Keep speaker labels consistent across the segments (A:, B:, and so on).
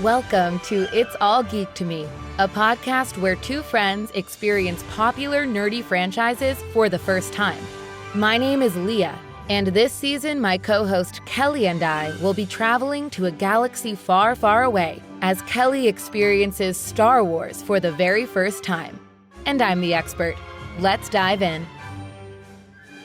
A: Welcome to It's All Geek to Me, a podcast where two friends experience popular nerdy franchises for the first time. My name is Leah, and this season my co-host Kelli and I will be traveling to a galaxy far, far away as Kelli experiences Star Wars for the very first time. And I'm the expert. Let's dive in.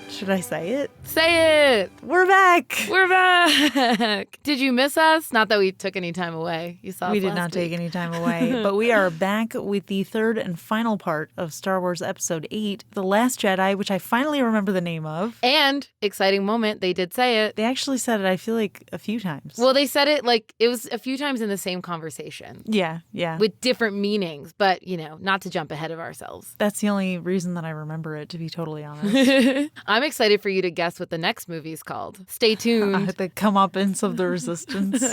B: Should I say it?
A: Say it!
B: We're back!
A: We're back! Did you miss us? Not that we took any time away. You saw us
B: We did
A: last
B: not
A: week.
B: take any time away, but we are back with the third and final part of Star Wars Episode VIII, The Last Jedi, which I finally remember the name of.
A: And, exciting moment, they did say it.
B: They actually said it, I feel like, a few times.
A: Well, they said it like it was a few times in the same conversation.
B: Yeah.
A: With different meanings, but, not to jump ahead of ourselves.
B: That's the only reason that I remember it, to be totally honest.
A: I'm excited for you to guess what the next movie's called. Stay tuned.
B: The comeuppance of the resistance.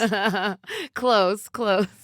A: Close.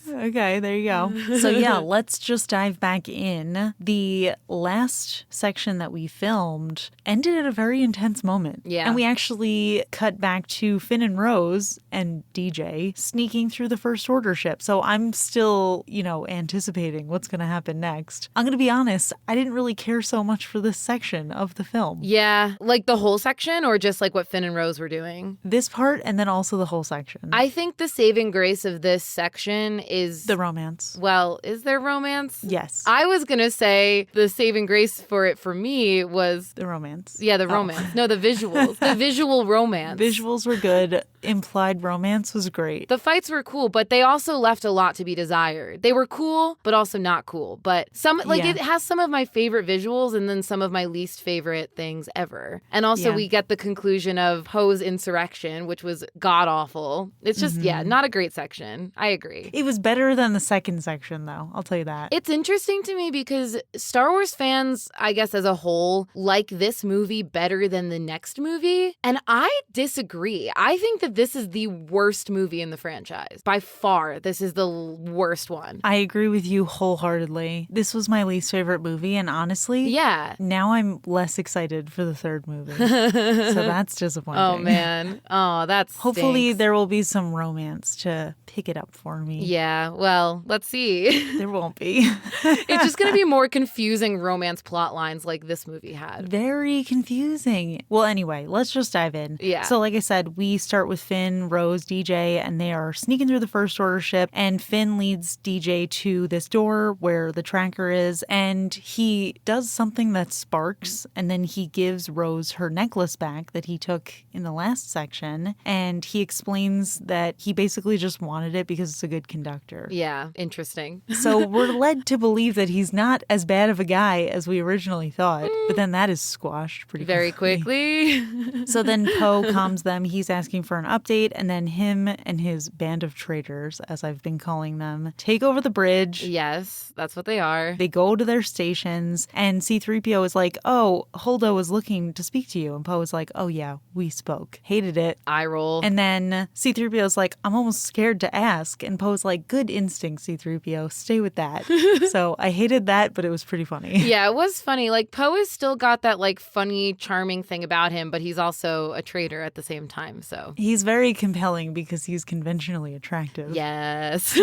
B: Okay, there you go. So yeah, let's just dive back in. The last section that we filmed ended at a very intense moment.
A: Yeah.
B: And we actually cut back to Finn and Rose and DJ sneaking through the First Order ship. So I'm still, anticipating what's going to happen next. I'm going to be honest, I didn't really care so much for this section of the film.
A: Yeah, like the whole section or just like what Finn and Rose were doing?
B: This part and then also the whole section.
A: I think the saving grace of this section is...
B: the romance.
A: Well, is there romance?
B: Yes.
A: I was going to say the saving grace for it for me was...
B: the romance.
A: Yeah, the romance. No, the visuals. The visual romance.
B: Visuals were good. Implied romance was great.
A: The fights were cool, but they also left a lot to be desired. They were cool, but also not cool. But it has some of my favorite visuals and then some of my least favorite things ever. And also we get the conclusion of Poe's insurrection, which was god-awful. It's just, not a great section. I agree.
B: It was better than the second section, though. I'll tell you that.
A: It's interesting to me because Star Wars fans, I guess as a whole, like this movie better than the next movie. And I disagree. I think that this is the worst movie in the franchise. By far, this is the worst one.
B: I agree with you wholeheartedly. This was my least favorite movie, and honestly, now I'm less excited for the third movie. So that's disappointing.
A: Oh, man. Oh, that's
B: Hopefully there will be some romance to pick it up for me.
A: Yeah, well, let's see.
B: There won't be.
A: It's just going to be more confusing romance plot lines like this movie had.
B: Very confusing. Well, anyway, let's just dive in.
A: Yeah.
B: So like I said, we start with Finn, Rose, DJ, and they are sneaking through the First Order ship, and Finn leads DJ to this door where the tracker is, and he does something that sparks, and then he gives Rose her necklace back that he took in the last section, and he explains that he basically just wanted it because it's a good conductor.
A: Yeah, interesting.
B: So we're led to believe that he's not as bad of a guy as we originally thought, but then that is squashed pretty
A: very quickly.
B: So then Poe calms them. He's asking for an update, and then him and his band of traitors, as I've been calling them, take over the bridge.
A: Yes, that's what they are.
B: They go to their stations, and C-3PO is like, oh, Holdo was looking to speak to you. And Poe is like, oh yeah, we spoke. Hated it.
A: Eye roll.
B: And then C-3PO is like, I'm almost scared to ask. And Poe's like, good instinct, C-3PO. Stay with that. So I hated that, but it was pretty funny.
A: Yeah, it was funny. Like, Poe has still got that, like, funny, charming thing about him, but he's also a traitor at the same time, so.
B: He's very compelling because he's conventionally attractive.
A: Yes.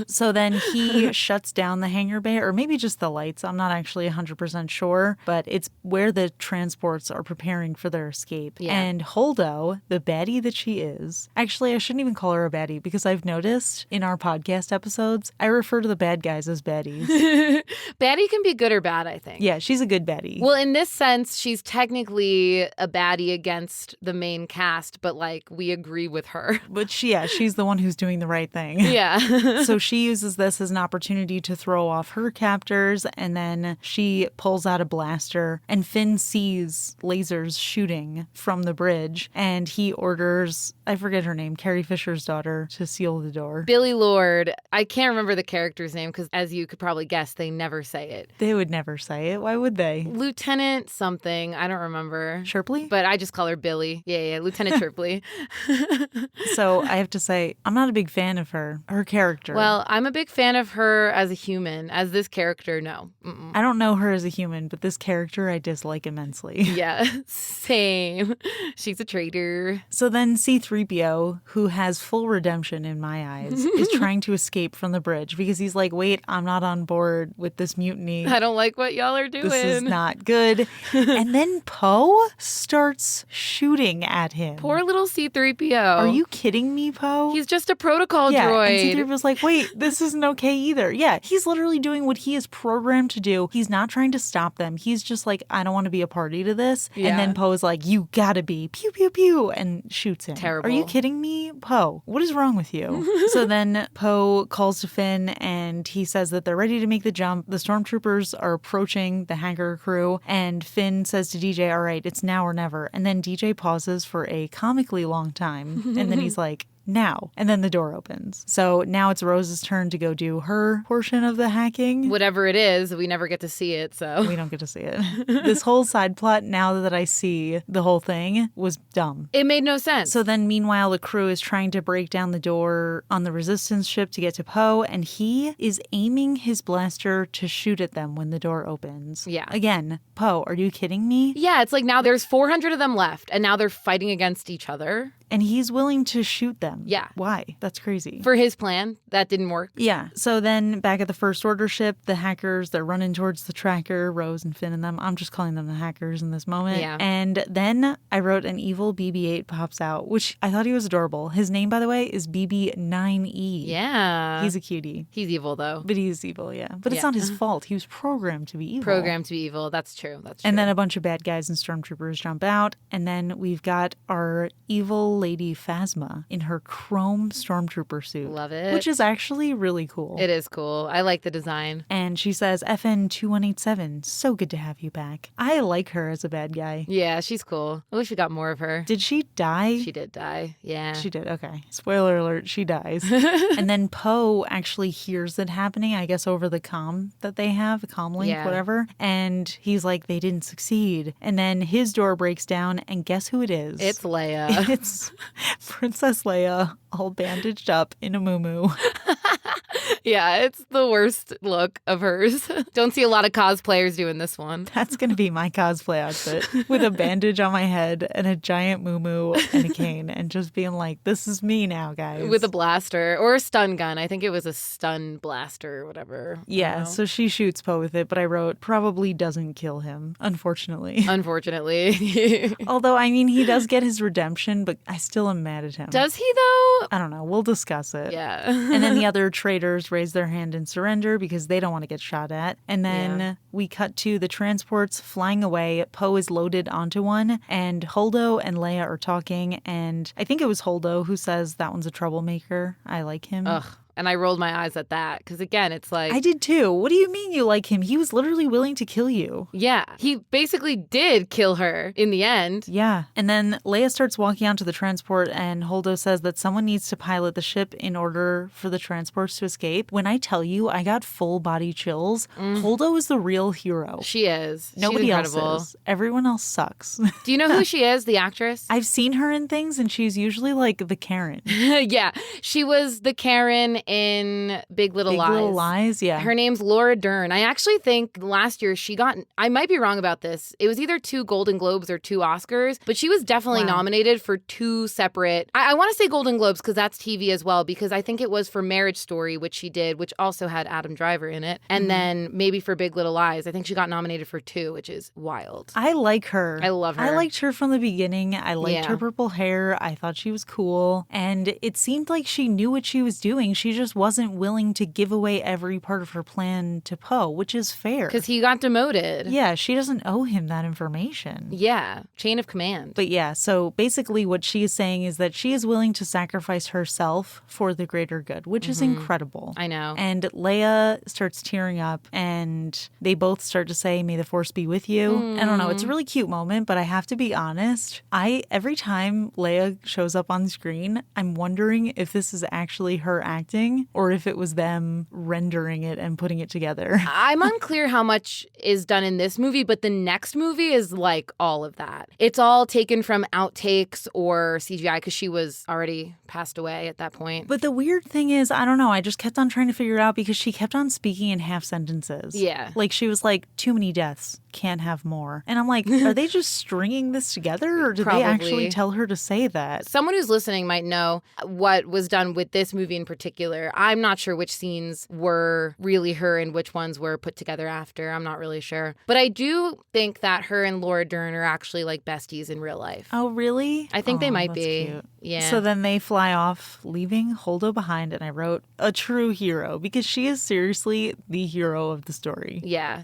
B: So then he shuts down the hangar bay, or maybe just the lights. I'm not actually 100% sure, but it's where the transports are preparing for their escape.
A: Yeah.
B: And Holdo, the baddie that she is, actually, I shouldn't even call her a baddie because I've noticed in our podcast episodes, I refer to the bad guys as baddies.
A: Baddie can be good or bad, I think.
B: Yeah, she's a good baddie.
A: Well, in this sense, she's technically a baddie against the main cast, but, like, we agree with her.
B: But she's the one who's doing the right thing.
A: Yeah.
B: So she uses this as an opportunity to throw off her captors, and then she pulls out a blaster, and Finn sees lasers shooting from the bridge, and he orders, I forget her name, Carrie Fisher's daughter, to seal the door.
A: Billy Lord. I can't remember the character's name because, as you could probably guess, they never say it.
B: They would never say it. Why would they?
A: Lieutenant something. I don't remember.
B: Sherpley?
A: But I just call her Billy. Yeah, Lieutenant Sherpley.
B: So I have to say, I'm not a big fan of her character.
A: Well, I'm a big fan of her as a human. As this character, no. Mm-mm.
B: I don't know her as a human, but this character I dislike immensely.
A: Yeah, same. She's a traitor.
B: So then C-3PO, who has full redemption in my eyes, is is trying to escape from the bridge because he's like, wait, I'm not on board with this mutiny.
A: I don't like what y'all are doing.
B: This is not good. And then Poe starts shooting at him.
A: Poor little C-3PO.
B: Are you kidding me, Poe?
A: He's just a protocol
B: yeah,
A: droid.
B: And C-3PO's like, wait, this isn't okay either. Yeah, he's literally doing what he is programmed to do. He's not trying to stop them. He's just like, I don't want to be a party to this.
A: Yeah.
B: And then Poe is like, you gotta be. Pew, pew, pew. And shoots him.
A: Terrible.
B: Are you kidding me, Poe? What is wrong with you? So then Poe calls to Finn and he says that they're ready to make the jump. The stormtroopers are approaching the hangar crew and Finn says to DJ, all right, it's now or never. And then DJ pauses for a comically long time. And then he's like, now. And then the door opens. So now it's Rose's turn to go do her portion of the hacking.
A: Whatever it is, we never get to see it, so.
B: We don't get to see it. This whole side plot, now that I see the whole thing, was dumb.
A: It made no sense.
B: So then meanwhile, the crew is trying to break down the door on the Resistance ship to get to Poe, and he is aiming his blaster to shoot at them when the door opens.
A: Yeah.
B: Again, Poe, are you kidding me?
A: Yeah, it's like now there's 400 of them left, and now they're fighting against each other.
B: And he's willing to shoot them.
A: Yeah.
B: Why? That's crazy.
A: For his plan, that didn't work.
B: Yeah. So then back at the First Order ship, the hackers, they're running towards the tracker, Rose and Finn and them. I'm just calling them the hackers in this moment.
A: Yeah.
B: And then I wrote an evil BB-8 pops out, which I thought he was adorable. His name, by the way, is BB-9E.
A: Yeah.
B: He's a cutie.
A: He's evil, though.
B: But he's evil, yeah. But it's
A: Yeah.
B: not his fault. He was programmed to be evil.
A: Programmed to be evil. That's true. That's true.
B: And then a bunch of bad guys and stormtroopers jump out. And then we've got our evil lady Phasma in her chrome stormtrooper suit.
A: Love it.
B: Which is actually really cool.
A: It is cool. I like the design.
B: And she says, FN 2187, so good to have you back. I like her as a bad guy.
A: Yeah, she's cool. I wish we got more of her.
B: Did she die?
A: She did die. Yeah.
B: She did. Okay. Spoiler alert, she dies. And then Poe actually hears it happening, I guess, over the comm that they have, the comm link,
A: Yeah.
B: whatever. And he's like, they didn't succeed. And then his door breaks down, and guess who it is?
A: It's Leia.
B: It's Princess Leia, all bandaged up in a muumuu.
A: Yeah, it's the worst look of hers. Don't see a lot of cosplayers doing this one.
B: That's going to be my cosplay outfit, with a bandage on my head and a giant muumuu and a cane, and just being like, this is me now, guys.
A: With a blaster or a stun gun. I think it was a stun blaster or whatever.
B: Yeah, so she shoots Poe with it, but I wrote, probably doesn't kill him, unfortunately.
A: Unfortunately.
B: Although, I mean, he does get his redemption, but I still am mad at him.
A: Does he, though?
B: I don't know. We'll discuss it.
A: Yeah.
B: And then the other traitors raise their hand and surrender because they don't want to get shot at. And then we cut to the transports flying away. Poe is loaded onto one, and Holdo and Leia are talking. And I think it was Holdo who says that one's a troublemaker. I like him.
A: Ugh. And I rolled my eyes at that because, again, it's like...
B: I did too. What do you mean you like him? He was literally willing to kill you.
A: Yeah. He basically did kill her in the end.
B: Yeah. And then Leia starts walking onto the transport, and Holdo says that someone needs to pilot the ship in order for the transports to escape. When I tell you, I got full body chills. Holdo is the real hero.
A: She is.
B: Nobody
A: She's
B: else
A: incredible.
B: is. Everyone else sucks.
A: Do you know who she is, the actress?
B: I've seen her in things, and she's usually like the Karen.
A: Yeah. She was the Karen in Big Little Lies.
B: Big Little Lies, yeah.
A: Her name's Laura Dern. I actually think last year she got, I might be wrong about this, it was either 2 Golden Globes or 2 Oscars, but she was definitely nominated for 2 separate, I want to say Golden Globes because that's TV as well, because I think it was for Marriage Story, which she did, which also had Adam Driver in it, and then maybe for Big Little Lies. I think she got nominated for 2, which is wild.
B: I like her.
A: I love her.
B: I liked her from the beginning. I liked her purple hair. I thought she was cool. And it seemed like she knew what she was doing. She just wasn't willing to give away every part of her plan to Poe, which is fair.
A: Because he got demoted.
B: Yeah, she doesn't owe him that information.
A: Yeah, chain of command.
B: But yeah, so basically what she is saying is that she is willing to sacrifice herself for the greater good, which is incredible.
A: I know.
B: And Leia starts tearing up, and they both start to say, may the force be with you. I don't know, it's a really cute moment, but I have to be honest, every time Leia shows up on screen, I'm wondering if this is actually her acting or if it was them rendering it and putting it together.
A: I'm unclear how much is done in this movie, but the next movie is like all of that. It's all taken from outtakes or CGI because she was already passed away at that point.
B: But the weird thing is, I don't know, I just kept on trying to figure it out because she kept on speaking in half sentences.
A: Yeah.
B: Like she was like, too many deaths, can't have more. And I'm like, are they just stringing this together or did they actually tell her to say that?
A: Someone who's listening might know what was done with this movie in particular popular. I'm not sure which scenes were really her and which ones were put together after. I'm not really sure. But I do think that her and Laura Dern are actually like besties in real life.
B: Oh, really?
A: I think they might
B: that's
A: be.
B: Cute.
A: Yeah.
B: So then they fly off, leaving Holdo behind, and I wrote a true hero because she is seriously the hero of the story.
A: Yeah.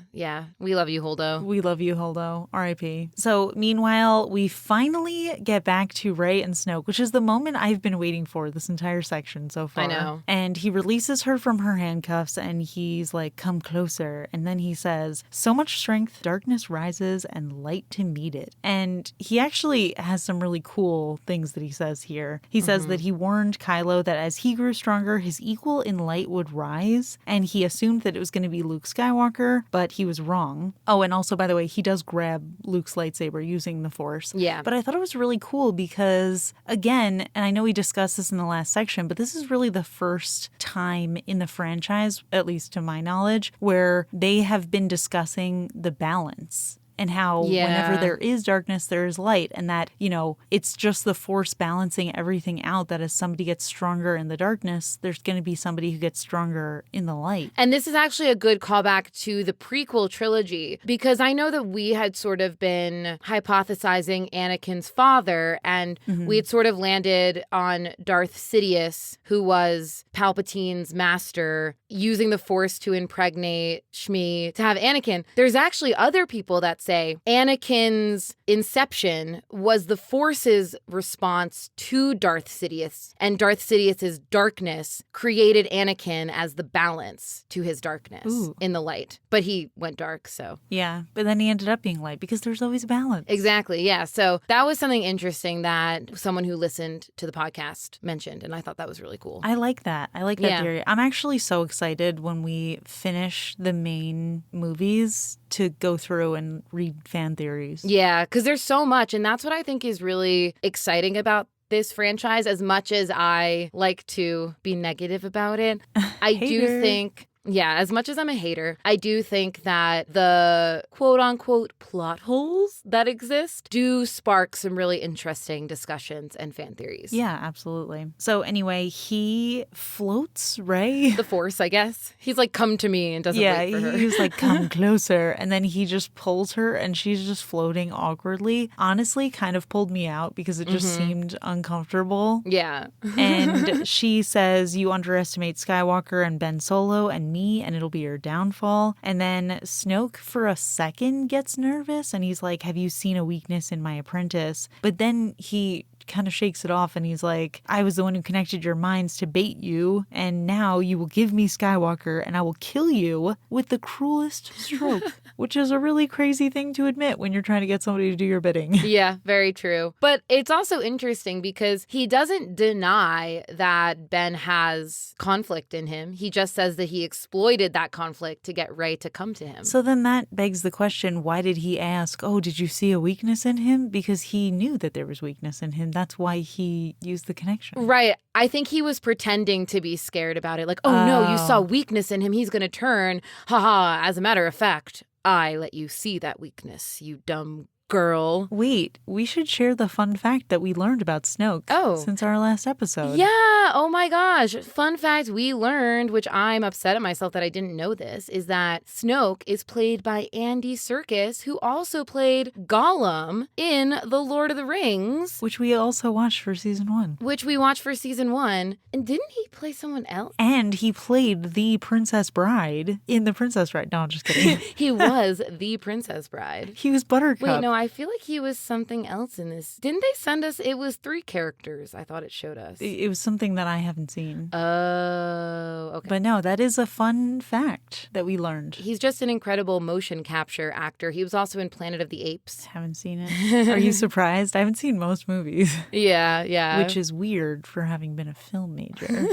A: We love you, Holdo.
B: We love you, Holdo. R.I.P. So meanwhile, we finally get back to Rey and Snoke, which is the moment I've been waiting for this entire section so far.
A: I know.
B: And he releases her from her handcuffs and he's like, come closer. And then he says, so much strength, darkness rises and light to meet it. And he actually has some really cool things that he says here. He says that he warned Kylo that as he grew stronger, his equal in light would rise. And he assumed that it was going to be Luke Skywalker, but he was wrong. Oh, and also, by the way, he does grab Luke's lightsaber using the Force.
A: Yeah.
B: But I thought it was really cool because, again, and I know we discussed this in the last section, but this is really the first time in the franchise, at least to my knowledge, where they have been discussing the balance. And how whenever there is darkness, there is light. And that, you know, it's just the Force balancing everything out, that as somebody gets stronger in the darkness, there's going to be somebody who gets stronger in the light.
A: And this is actually a good callback to the prequel trilogy, because I know that we had sort of been hypothesizing Anakin's father, and we had sort of landed on Darth Sidious, who was Palpatine's master, using the Force to impregnate Shmi to have Anakin. There's actually other people that say Anakin's inception was the Force's response to Darth Sidious, and Darth Sidious's darkness created Anakin as the balance to his darkness in the light. But he went dark, so.
B: Yeah, but then he ended up being light because there's always a balance.
A: Exactly, yeah. So that was something interesting that someone who listened to the podcast mentioned, and I thought that was really cool.
B: I like that. I like that theory. I'm actually so excited when we finish the main movies to go through and read fan theories.
A: Yeah, because there's so much, and that's what I think is really exciting about this franchise. As much as I like to be negative about it, I do think... Yeah, as much as I'm a hater, I do think that the quote-unquote plot holes that exist do spark some really interesting discussions and fan theories.
B: Yeah, absolutely. So anyway, he floats Rey.
A: The Force, I guess. He's like, come to me, and doesn't wait for her.
B: He's like, come closer. And then he just pulls her and she's just floating awkwardly. Honestly, kind of pulled me out because it just seemed uncomfortable.
A: Yeah.
B: And she says, you underestimate Skywalker and Ben Solo and me, and it'll be your downfall. And then Snoke for a second gets nervous and he's like, have you seen a weakness in my apprentice? But then he kind of shakes it off and he's like, I was the one who connected your minds to bait you, and now you will give me Skywalker and I will kill you with the cruelest stroke. Which is a really crazy thing to admit when you're trying to get somebody to do your bidding.
A: Yeah, very true. But it's also interesting because he doesn't deny that Ben has conflict in him. He just says that he exploited that conflict to get Rey to come to him.
B: So then that begs the question, why did he ask, oh, did you see a weakness in him? Because he knew that there was weakness in him. That's why he used the connection.
A: Right. I think he was pretending to be scared about it. Like, oh no, you saw weakness in him. He's going to turn. Haha, as a matter of fact, I let you see that weakness, you dumb girl.
B: Wait, we should share the fun fact that we learned about Snoke since our last episode.
A: Yeah, oh my gosh. Fun fact we learned, which I'm upset at myself that I didn't know this, is that Snoke is played by Andy Serkis, who also played Gollum in The Lord of the Rings.
B: Which we also watched for season 1.
A: Which we watched for season 1. And didn't he play someone else?
B: And he played the Princess Bride in The Princess Bride. No, I'm just kidding.
A: He was the Princess Bride.
B: He was Buttercup.
A: Wait, no, I feel like he was something else in this. Didn't they send us? It was 3 characters. I thought it showed us.
B: It was something that I haven't seen.
A: Oh, okay.
B: But no, that is a fun fact that we learned.
A: He's just an incredible motion capture actor. He was also in Planet of the Apes.
B: Haven't seen it. Are you surprised? I haven't seen most movies.
A: Yeah.
B: Which is weird for having been a film major.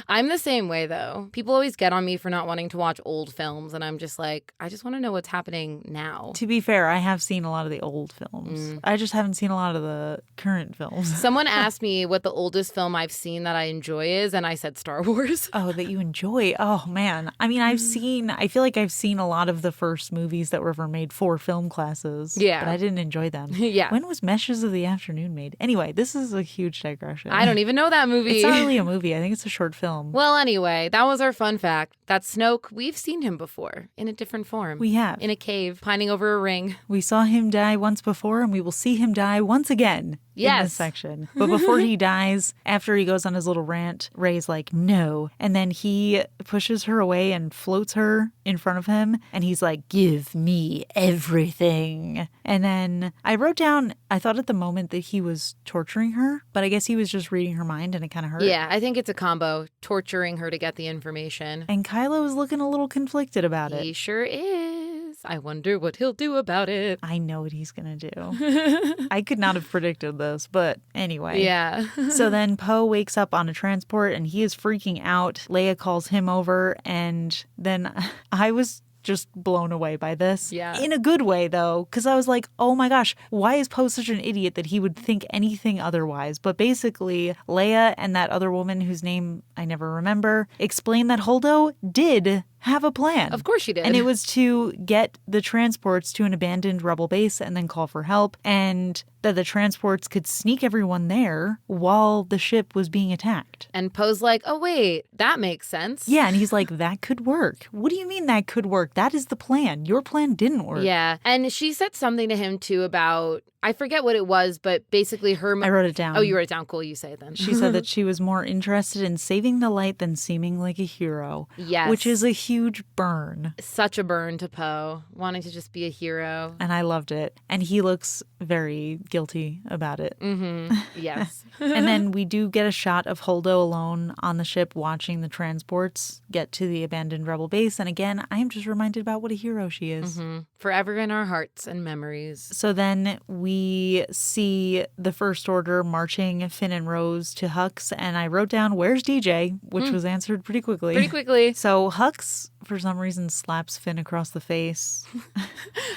A: I'm the same way, though. People always get on me for not wanting to watch old films, and I'm just like, I just want to know what's happening now.
B: To be fair, I have seen a lot of the old films. I just haven't seen a lot of the current films.
A: Someone asked me what the oldest film I've seen that I enjoy is, and I said Star Wars.
B: Oh, that you enjoy. Oh, man. I mean, I feel like I've seen a lot of the first movies that were ever made for film classes.
A: Yeah.
B: But I didn't enjoy them.
A: Yeah.
B: When was Meshes of the Afternoon made? Anyway, this is a huge digression.
A: I don't even know that movie.
B: It's not really a movie. I think it's a short film. film.
A: Well, anyway, that was our fun fact. That Snoke, we've seen him before in a different form.
B: We have.
A: In a cave, pining over a ring.
B: We saw him die once before, and we will see him die once again in this section. But before he dies, after he goes on his little rant, Rey's like, no. And then he pushes her away and floats her in front of him. And he's like, give me everything. And then I wrote down, I thought at the moment that he was torturing her, but I guess he was just reading her mind and it kind of hurt.
A: Yeah, I think it's a combo, torturing her to get the information.
B: And Kylo is looking a little conflicted about it.
A: He sure is. I wonder what he'll do about it.
B: I know what he's going to do. I could not have predicted this, but anyway.
A: Yeah.
B: So then Poe wakes up on a transport and he is freaking out. Leia calls him over, and then I was just blown away by this.
A: Yeah.
B: In a good way, though, because I was like, oh my gosh, why is Poe such an idiot that he would think anything otherwise? But basically, Leia and that other woman whose name I never remember explained that Holdo did have a plan.
A: Of course she did.
B: And it was to get the transports to an abandoned rebel base and then call for help, and that the transports could sneak everyone there while the ship was being attacked.
A: And Poe's like, oh, wait, that makes sense.
B: Yeah, and he's like, that could work. What do you mean that could work? That is the plan. Your plan didn't work.
A: Yeah. And she said something to him, too, about, I forget what it was, but basically her...
B: I wrote it down.
A: Oh, you wrote it down. Cool. You say it then.
B: She said that she was more interested in saving the light than seeming like a hero.
A: Yes.
B: Which is a huge burn.
A: Such a burn to Poe, wanting to just be a hero.
B: And I loved it. And he looks very guilty about it.
A: Mm-hmm. Yes.
B: And then we do get a shot of Holdo alone on the ship watching the transports get to the abandoned rebel base. And again, I am just reminded about what a hero she is.
A: Mm-hmm. Forever in our hearts and memories.
B: So then we see the First Order marching Finn and Rose to Hux. And I wrote down, where's DJ? Which was answered pretty quickly.
A: Pretty quickly.
B: So Hux, for some reason, slaps Finn across the face.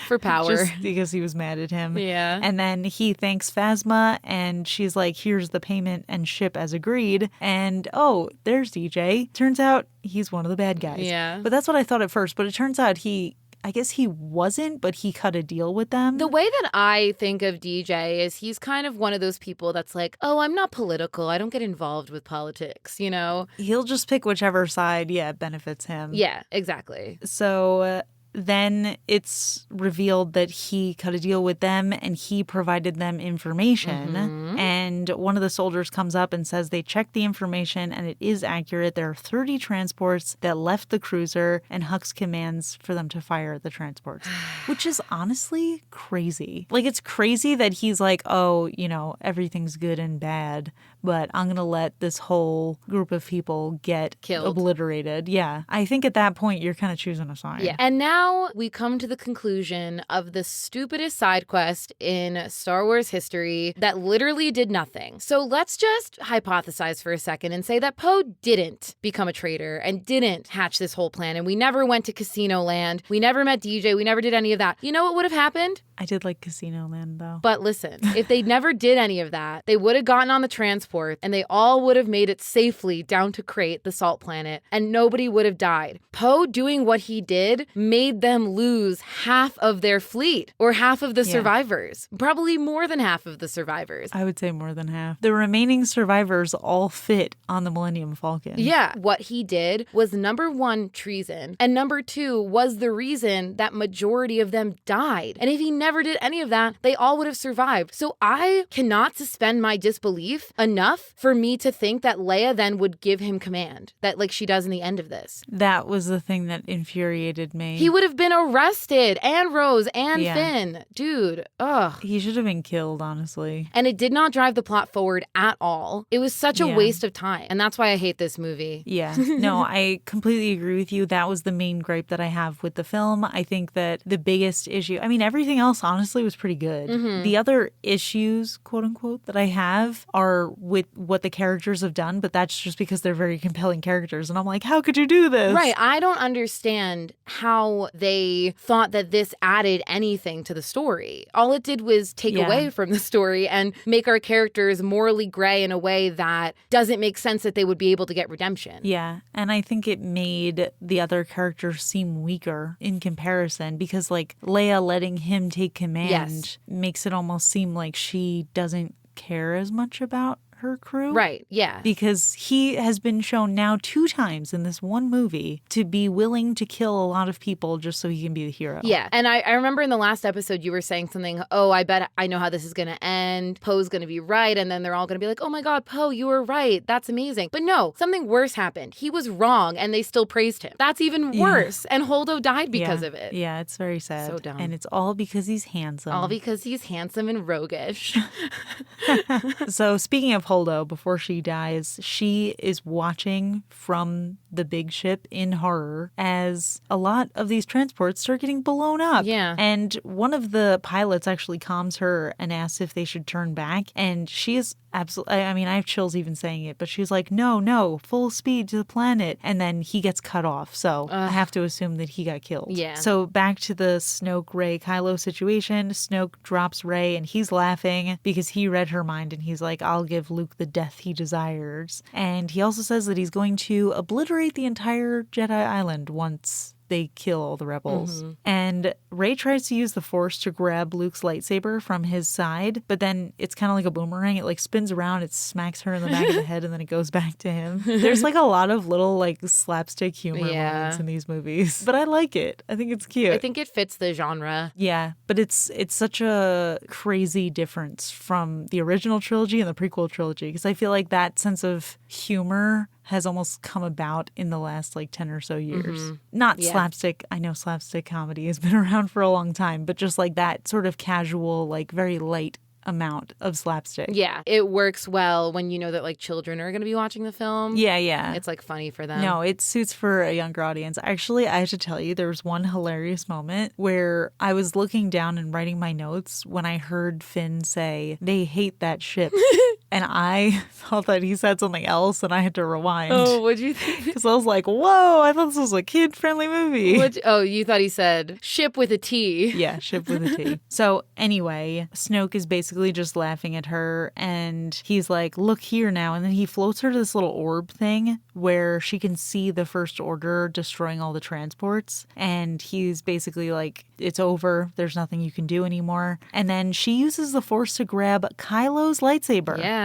A: For power.
B: Just because he was mad at him.
A: Yeah.
B: And then he thanks Phasma, and she's like, here's the payment and ship as agreed. And oh, there's DJ. Turns out he's one of the bad guys.
A: Yeah.
B: But that's what I thought at first. But it turns out I guess he wasn't, but he cut a deal with them.
A: The way that I think of DJ is he's kind of one of those people that's like, oh, I'm not political. I don't get involved with politics, you know?
B: He'll just pick whichever side, benefits him.
A: Yeah, exactly.
B: So then it's revealed that he cut a deal with them and he provided them information.
A: Mm-hmm.
B: And one of the soldiers comes up and says they checked the information and it is accurate. There are 30 transports that left the cruiser, and Hux commands for them to fire the transports, which is honestly crazy. Like, it's crazy that he's like, oh, everything's good and bad, but I'm going to let this whole group of people get
A: killed,
B: obliterated. Yeah. I think at that point, you're kind of choosing a side.
A: Yeah. And now we come to the conclusion of the stupidest side quest in Star Wars history that literally did nothing. So let's just hypothesize for a second and say that Poe didn't become a traitor and didn't hatch this whole plan. And we never went to Casino Land. We never met DJ. We never did any of that. You know what would have happened?
B: I did like Casino Land, though.
A: But listen, if they never did any of that, they would have gotten on the transport and they all would have made it safely down to Crate, the salt planet, and nobody would have died. Poe doing what he did made them lose half of their fleet or half of the survivors. Probably more than half of the survivors.
B: I would say more than half. The remaining survivors all fit on the Millennium Falcon.
A: Yeah. What he did was, number one, treason. And number two was the reason that majority of them died. And if he never did any of that, they all would have survived. So I cannot suspend my disbelief enough for me to think that Leia then would give him command, that like she does in the end of this.
B: That was the thing that infuriated me.
A: He would have been arrested, and Rose and Finn. Dude, ugh.
B: He should have been killed, honestly.
A: And it did not drive the plot forward at all. It was such a waste of time. And that's why I hate this movie.
B: Yeah. No, I completely agree with you. That was the main gripe that I have with the film. I think that the biggest issue, everything else honestly was pretty good. Mm-hmm. The other issues, quote unquote, that I have are with what the characters have done, but that's just because they're very compelling characters. And I'm like, how could you do this?
A: Right. I don't understand how they thought that this added anything to the story. All it did was take away from the story and make our characters morally gray in a way that doesn't make sense that they would be able to get redemption.
B: Yeah. And I think it made the other characters seem weaker in comparison because, like, Leia letting him take command makes it almost seem like she doesn't care as much about her crew.
A: Right, yeah.
B: Because he has been shown now 2 times in this one movie to be willing to kill a lot of people just so he can be the hero.
A: Yeah, and I remember in the last episode you were saying something, oh, I bet I know how this is going to end. Poe's going to be right, and then they're all going to be like, oh my God, Poe, you were right. That's amazing. But no, something worse happened. He was wrong, and they still praised him. That's even worse. And Holdo died because of it.
B: Yeah, it's very sad.
A: So dumb.
B: And it's all because he's handsome.
A: All because he's handsome and roguish.
B: So speaking of Holdo, before she dies, she is watching from the big ship in horror as a lot of these transports start getting blown up.
A: Yeah.
B: And one of the pilots actually calms her and asks if they should turn back. And she is absolutely, I mean, I have chills even saying it, but she's like, no, full speed to the planet. And then he gets cut off. So I have to assume that he got killed.
A: Yeah.
B: So back to the Snoke, Rey, Kylo situation. Snoke drops Rey and he's laughing because he read her mind and he's like, I'll give Luke the death he desires. And he also says that he's going to obliterate the entire Jedi Island once they kill all the rebels. And Rey tries to use the Force to grab Luke's lightsaber from his side, but then it's kind of like a boomerang. It like spins around, it smacks her in the back of the head, and then it goes back to him. There's like a lot of little like slapstick humor moments in these movies, but I like it. I think it's cute.
A: I think it fits the genre.
B: Yeah, but it's such a crazy difference from the original trilogy and the prequel trilogy, because I feel like that sense of humor has almost come about in the last like 10 or so years. Not slapstick. I know slapstick comedy has been around for a long time, but just like that sort of casual, like very light amount of slapstick.
A: Yeah, it works well when you know that like children are going to be watching the film.
B: Yeah.
A: It's like funny for them.
B: No, it suits for a younger audience. Actually, I have to tell you, there was one hilarious moment where I was looking down and writing my notes when I heard Finn say, they hate that ship. And I thought that he said something else and I had to rewind.
A: Oh, what'd you think?
B: Because I was like, whoa, I thought this was a kid-friendly movie.
A: You thought he said ship with a T.
B: Yeah, ship with a T. So anyway, Snoke is basically just laughing at her and he's like, look here now. And then he floats her to this little orb thing where she can see the First Order destroying all the transports. And he's basically like, it's over. There's nothing you can do anymore. And then she uses the Force to grab Kylo's lightsaber.
A: Yeah.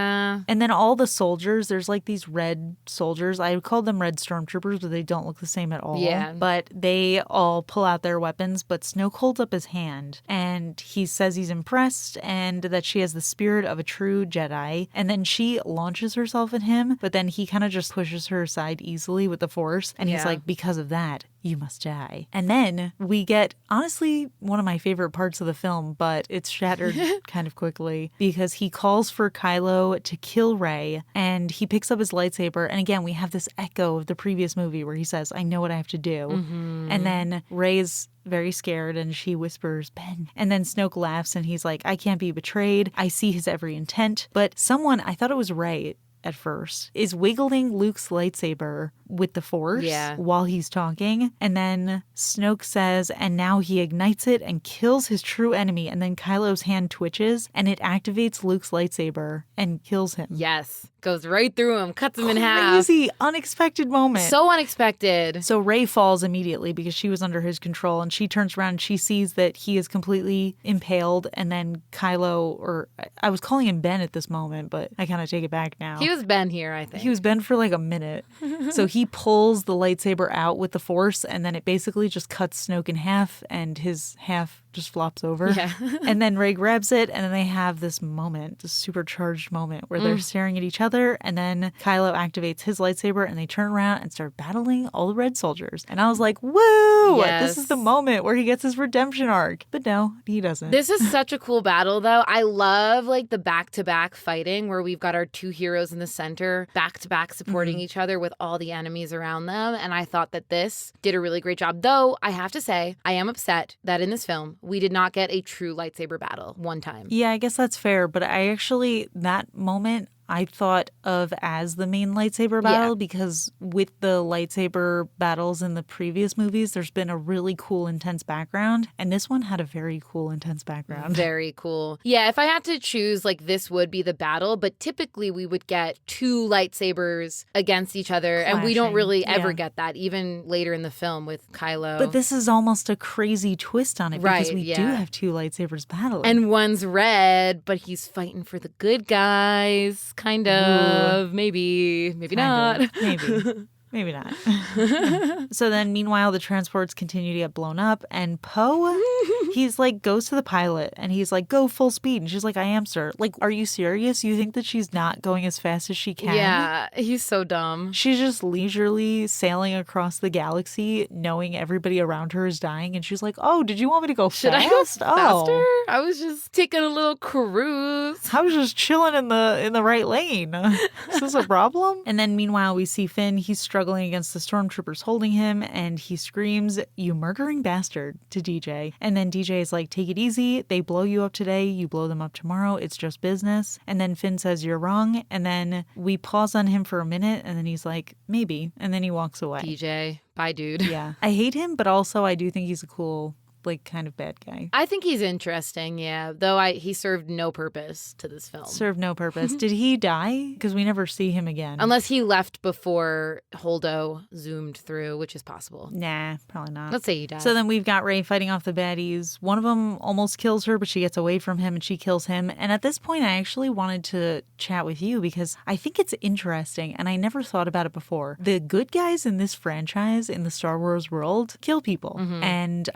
B: And then all the soldiers, there's like these red soldiers. I would call them red stormtroopers, but they don't look the same at all.
A: Yeah.
B: But they all pull out their weapons, but Snoke holds up his hand and he says he's impressed and that she has the spirit of a true Jedi. And then she launches herself at him, but then he kind of just pushes her aside easily with the Force. And he's like, because of that, you must die. And then we get, honestly, one of my favorite parts of the film, but it's shattered kind of quickly because he calls for Kylo to kill Rey and he picks up his lightsaber. And again, we have this echo of the previous movie where he says, I know what I have to do. And then Rey's very scared and she whispers, Ben. And then Snoke laughs and he's like, I can't be betrayed. I see his every intent. But someone, I thought it was Rey at first, is wiggling Luke's lightsaber with the Force while he's talking. And then Snoke says, and now he ignites it and kills his true enemy. And then Kylo's hand twitches and it activates Luke's lightsaber and kills him.
A: Yes. Goes right through him, cuts him in half.
B: Crazy, unexpected moment.
A: So unexpected.
B: So Rey falls immediately because she was under his control and she turns around and she sees that he is completely impaled. And then Kylo, or I was calling him Ben at this moment, but I kind of take it back now.
A: He was Ben here, I think.
B: He was Ben for like a minute. So he pulls the lightsaber out with the Force and then it basically just cuts Snoke in half and his half just flops over.
A: Yeah.
B: And then Rey grabs it and then they have this moment, this supercharged moment where they're staring at each other and then Kylo activates his lightsaber and they turn around and start battling all the red soldiers. And I was like, woo!
A: Yes.
B: This is the moment where he gets his redemption arc. But no, he doesn't.
A: This is such a cool battle though. I love like the back-to-back fighting where we've got our two heroes in the center back-to-back supporting each other with all the enemies around them. And I thought that this did a really great job. Though I have to say, I am upset that in this film, we did not get a true lightsaber battle one time.
B: Yeah, I guess that's fair. But I actually, that moment, I thought of as the main lightsaber battle because with the lightsaber battles in the previous movies, there's been a really cool, intense background. And this one had a very cool, intense background.
A: Very cool. Yeah, if I had to choose, like, this would be the battle. But typically we would get two lightsabers against each other.
B: Clashing.
A: And we don't really ever get that, even later in the film with Kylo.
B: But this is almost a crazy twist on it because we do have two lightsabers battling.
A: And one's red, but he's fighting for the good guys. kind of, maybe not.
B: Maybe not. So then, meanwhile, the transports continue to get blown up, and Poe, he's like, goes to the pilot, and he's like, go full speed. And she's like, I am, sir. Like, are you serious? You think that she's not going as fast as she can?
A: Yeah, he's so dumb.
B: She's just leisurely sailing across the galaxy, knowing everybody around her is dying, and she's like, oh, did you want me to go
A: Should
B: fast?
A: I go faster?
B: Oh.
A: I was just taking a little cruise.
B: I was just chilling in the right lane. Is this a problem? And then meanwhile, we see Finn. He's struggling against the stormtroopers holding him, and he screams, you murdering bastard, to DJ. And then DJ is like, take it easy. They blow you up today. You blow them up tomorrow. It's just business. And then Finn says, you're wrong. And then we pause on him for a minute, and then he's like, maybe. And then he walks away.
A: DJ, bye, dude.
B: Yeah. I hate him, but also I do think he's a cool, like, kind of bad guy.
A: I think he's interesting, yeah. Though he served no purpose to this film.
B: Served no purpose. Did he die? Because we never see him again.
A: Unless he left before Holdo zoomed through, which is possible.
B: Nah, probably not.
A: Let's say he died.
B: So then we've got Rey fighting off the baddies. One of them almost kills her, but she gets away from him and she kills him. And at this point, I actually wanted to chat with you because I think it's interesting and I never thought about it before. The good guys in this franchise, in the Star Wars world, kill people. And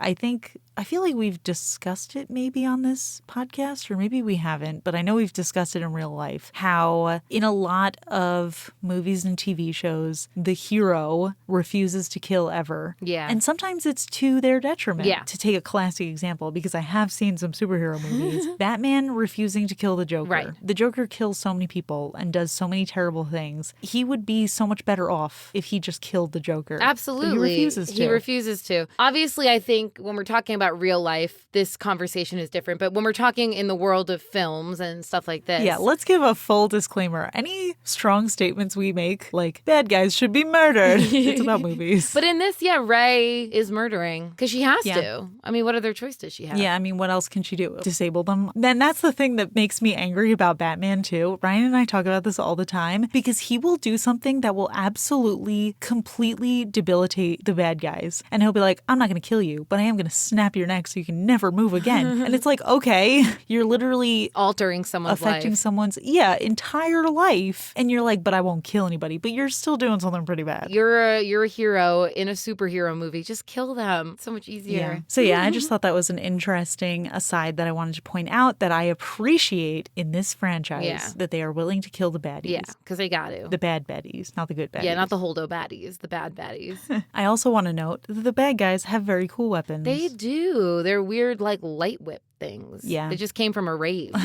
B: I feel like we've discussed it maybe on this podcast, or maybe we haven't, but I know we've discussed it in real life, how in a lot of movies and TV shows, the hero refuses to kill ever.
A: Yeah.
B: And sometimes it's to their detriment.
A: Yeah.
B: To take a classic example, because I have seen some superhero movies, Batman refusing to kill the Joker.
A: Right.
B: The Joker kills so many people and does so many terrible things. He would be so much better off if he just killed the Joker.
A: Absolutely.
B: But he refuses to.
A: He refuses to. Obviously, I think when we're talking about real life, this conversation is different. But when we're talking in the world of films and stuff like this.
B: Yeah, let's give a full disclaimer. Any strong statements we make, like, bad guys should be murdered. It's about movies.
A: But in this, yeah, Rey is murdering because she has to. I mean, what other choice does she have?
B: Yeah, I mean, what else can she do? Disable them? Then that's the thing that makes me angry about Batman, too. Ryan and I talk about this all the time because he will do something that will absolutely, completely debilitate the bad guys. And he'll be like, I'm not going to kill you, but I am going to snap your neck so you can never move again. And it's like, okay, you're literally
A: altering someone's
B: affecting
A: life.
B: Someone's entire life. And you're like, but I won't kill anybody. But you're still doing something pretty bad.
A: You're a hero in a superhero movie. Just kill them. It's so much easier.
B: Yeah. So yeah, I just thought that was an interesting aside that I wanted to point out that I appreciate in this franchise that they are willing to kill the baddies.
A: Yeah, because they got to.
B: The bad baddies, not the good baddies.
A: Yeah, not the Holdo baddies, the bad baddies.
B: I also want to note that the bad guys have very cool weapons.
A: They do. They're weird, like light whip things.
B: Yeah.
A: They just came from a rave.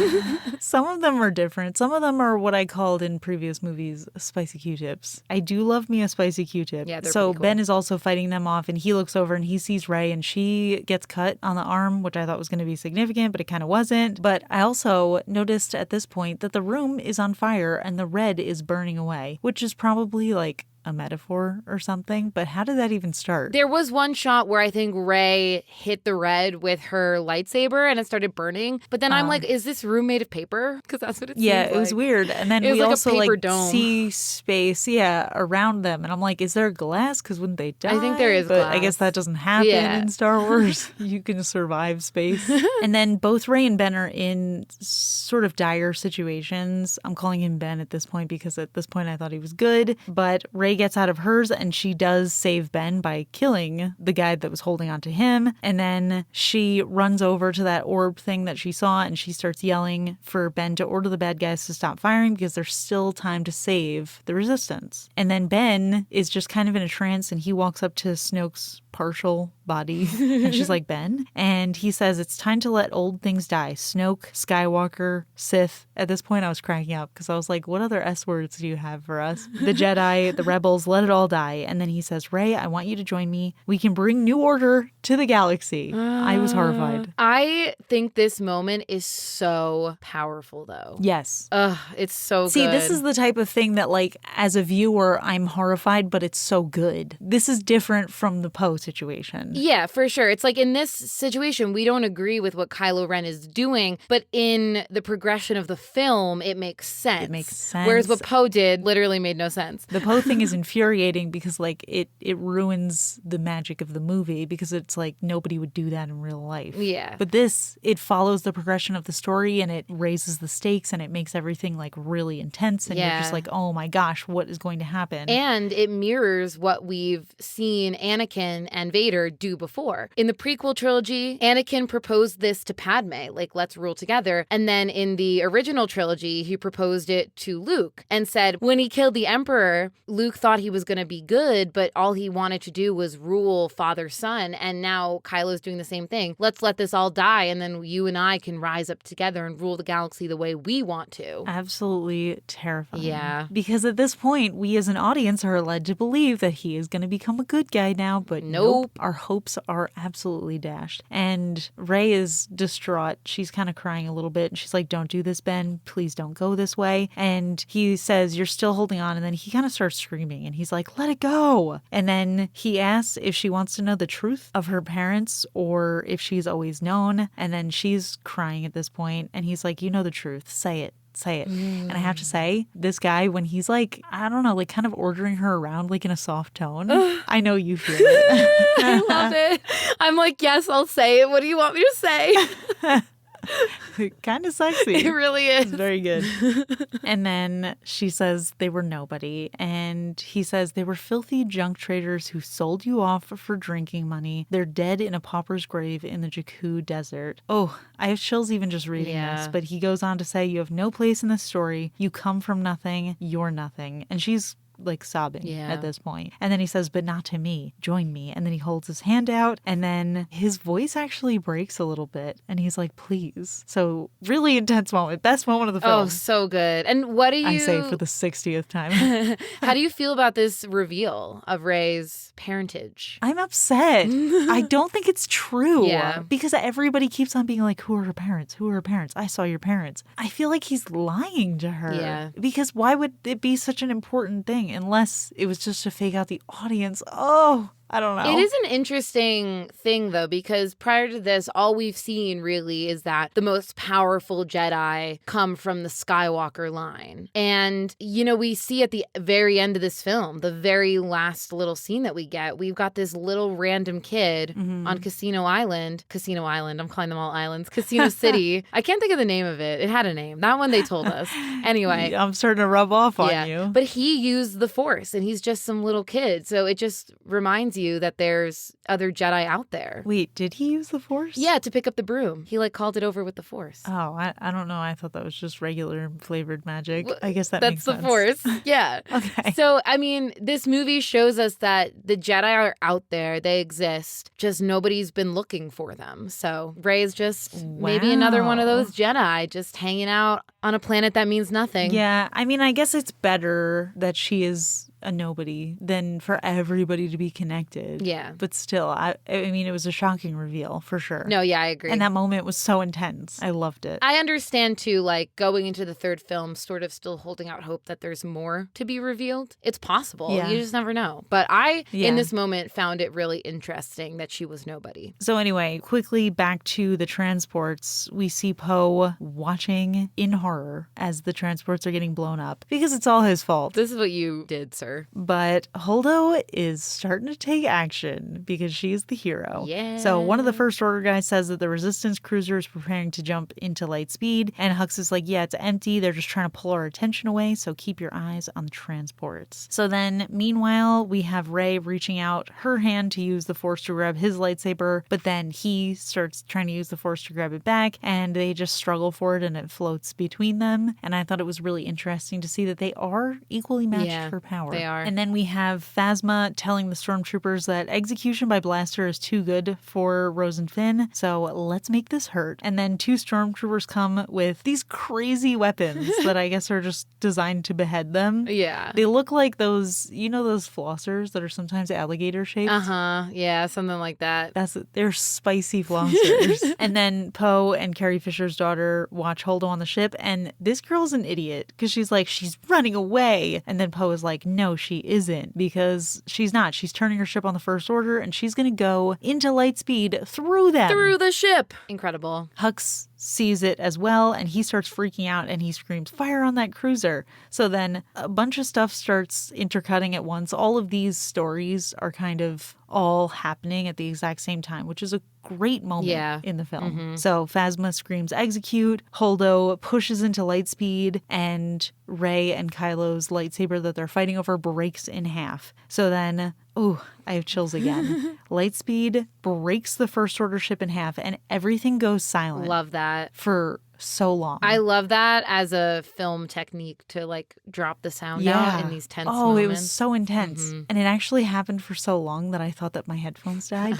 B: Some of them are different. Some of them are what I called in previous movies spicy Q-tips. I do love me a spicy Q-tip.
A: Yeah, they're
B: so
A: pretty cool.
B: Ben is also fighting them off and he looks over and he sees Rey and she gets cut on the arm, which I thought was going to be significant, but it kind of wasn't. But I also noticed at this point that the room is on fire and the red is burning away, which is probably like a metaphor or something, but how did that even start?
A: There was one shot where I think Rey hit the red with her lightsaber and it started burning. But then I'm like, is this room made of paper? Because that's what it seems like.
B: Yeah, it was weird. And then
A: it was
B: we
A: like
B: also
A: a paper
B: like
A: dome.
B: see space, around them. And I'm like, is there glass? Because wouldn't they die?
A: I think there is
B: but
A: glass.
B: I guess that doesn't happen in Star Wars. You can survive space. And then both Rey and Ben are in sort of dire situations. I'm calling him Ben at this point because at this point I thought he was good. But Rey gets out of hers and she does save Ben by killing the guy that was holding onto him. And then she runs over to that orb thing that she saw and she starts yelling for Ben to order the bad guys to stop firing because there's still time to save the resistance. And then Ben is just kind of in a trance and he walks up to Snoke's partial body and she's like, Ben? And he says, it's time to let old things die. Snoke, Skywalker, Sith. At this point I was cracking up because I was like, what other S words do you have for us? The Jedi, the rebels, let it all die. And then he says, Rey, I want you to join me. We can bring new order to the galaxy. I was horrified.
A: I think this moment is so powerful though.
B: Yes.
A: It's so good.
B: See, this is the type of thing that like as a viewer I'm horrified, but it's so good. This is different from the Poe situation.
A: Yeah, for sure. It's like in this situation, we don't agree with what Kylo Ren is doing, but in the progression of the film, it makes sense.
B: It makes sense.
A: Whereas what Poe did literally made no sense.
B: The Poe thing is infuriating because like it ruins the magic of the movie because it's like nobody would do that in real life.
A: Yeah.
B: But this, it follows the progression of the story and it raises the stakes and it makes everything like really intense and you're just like, oh my gosh, what is going to happen?
A: And it mirrors what we've seen Anakin and Vader do before. In the prequel trilogy, Anakin proposed this to Padme, like, let's rule together. And then in the original trilogy, he proposed it to Luke and said when he killed the Emperor, Luke thought he was going to be good, but all he wanted to do was rule father-son. And now Kylo's doing the same thing. Let's let this all die and then you and I can rise up together and rule the galaxy the way we want to.
B: Absolutely terrifying.
A: Yeah.
B: Because at this point, we as an audience are led to believe that he is going to become a good guy now, but nope. Our hopes are absolutely dashed. And Rey is distraught. She's kind of crying a little bit. And she's like, don't do this, Ben. Please don't go this way. And he says, you're still holding on. And then he kind of starts screaming and he's like, let it go. And then he asks if she wants to know the truth of her parents or if she's always known. And then she's crying at this point. And he's like, you know the truth. Say it. Say it. And I have to say, this guy, when he's like, I don't know, like kind of ordering her around like in a soft tone, I know you feel it.
A: I love it. I'm like, yes, I'll say it. What do you want me to say?
B: Kind of sexy.
A: It really is.
B: It's very good. And then she says they were nobody. And he says they were filthy junk traders who sold you off for drinking money. They're dead in a pauper's grave in the Jakku desert. Oh, I have chills even just reading this. But he goes on to say, you have no place in this story. You come from nothing. You're nothing. And she's like sobbing at this point. And then he says, but not to me. Join me. And then he holds his hand out and then his voice actually breaks a little bit. And he's like, please. So really intense moment. Best moment of the film.
A: Oh, so good. And what do you...
B: I say for the 60th time.
A: How do you feel about this reveal of Rey's parentage?
B: I'm upset. I don't think it's true.
A: Yeah.
B: Because everybody keeps on being like, who are her parents? Who are her parents? I saw your parents. I feel like he's lying to her.
A: Yeah.
B: Because why would it be such an important thing? Unless it was just to fake out the audience. Oh, I don't know.
A: It is an interesting thing, though, because prior to this, all we've seen really is that the most powerful Jedi come from the Skywalker line. And, you know, we see at the very end of this film, the very last little scene that we get, we've got this little random kid on Casino Island, I'm calling them all islands, Casino City. I can't think of the name of it. It had a name. That one they told us. Anyway.
B: I'm starting to rub off on you.
A: But he used the Force, and he's just some little kid. So it just reminds you that there's other Jedi out there.
B: Wait, did he use the Force?
A: Yeah, to pick up the broom. He like called it over with the Force.
B: Oh, I don't know. I thought that was just regular flavored magic. I guess that makes
A: sense.
B: sense.
A: That's the Force. Yeah.
B: Okay.
A: So, I mean, this movie shows us that the Jedi are out there. They exist. Just nobody's been looking for them. So Rey's just maybe another one of those Jedi just hanging out on a planet that means nothing.
B: Yeah. I mean, I guess it's better that she is a nobody than for everybody to be connected.
A: Yeah.
B: But still, I mean, it was a shocking reveal for sure.
A: No, yeah, I agree.
B: And that moment was so intense. I loved it.
A: I understand too, like going into the third film, sort of still holding out hope that there's more to be revealed. It's possible.
B: Yeah.
A: You just never know. But I, in this moment, found it really interesting that she was nobody.
B: So anyway, quickly back to the transports. We see Poe watching in horror as the transports are getting blown up because it's all his fault.
A: This is what you did, sir.
B: But Holdo is starting to take action because she's the hero.
A: Yeah.
B: So one of the First Order guys says that the Resistance cruiser is preparing to jump into light speed. And Hux is like, yeah, it's empty. They're just trying to pull our attention away. So keep your eyes on the transports. So then, meanwhile, we have Rey reaching out her hand to use the Force to grab his lightsaber. But then he starts trying to use the Force to grab it back. And they just struggle for it and it floats between them. And I thought it was really interesting to see that they are equally matched for power.
A: They are.
B: And then we have Phasma telling the stormtroopers that execution by blaster is too good for Rose and Finn, so let's make this hurt. And then two stormtroopers come with these crazy weapons that I guess are just designed to behead them.
A: Yeah.
B: They look like those, you know, those flossers that are sometimes alligator shaped?
A: Yeah, something like that.
B: They're spicy flossers. And then Poe and Carrie Fisher's daughter watch Holdo on the ship, and this girl's an idiot because she's like, she's running away. And then Poe is like, no, no, she isn't, because she's not. She's turning her ship on the First Order, and she's going to go into light speed through them.
A: Through the ship. Incredible.
B: Hux sees it as well, and he starts freaking out, and he screams, fire on that cruiser. So then a bunch of stuff starts intercutting at once. All of these stories are kind of all happening at the exact same time, which is a great moment in the film. So Phasma screams execute, Holdo pushes into light speed, and Rey and Kylo's lightsaber that they're fighting over breaks in half. So then, I have chills again. Lightspeed breaks the First Order ship in half, and everything goes silent.
A: Love that.
B: For so long.
A: I love that as a film technique to like drop the sound out in these tense moments.
B: It was so intense. And it actually happened for so long that I thought that my headphones died.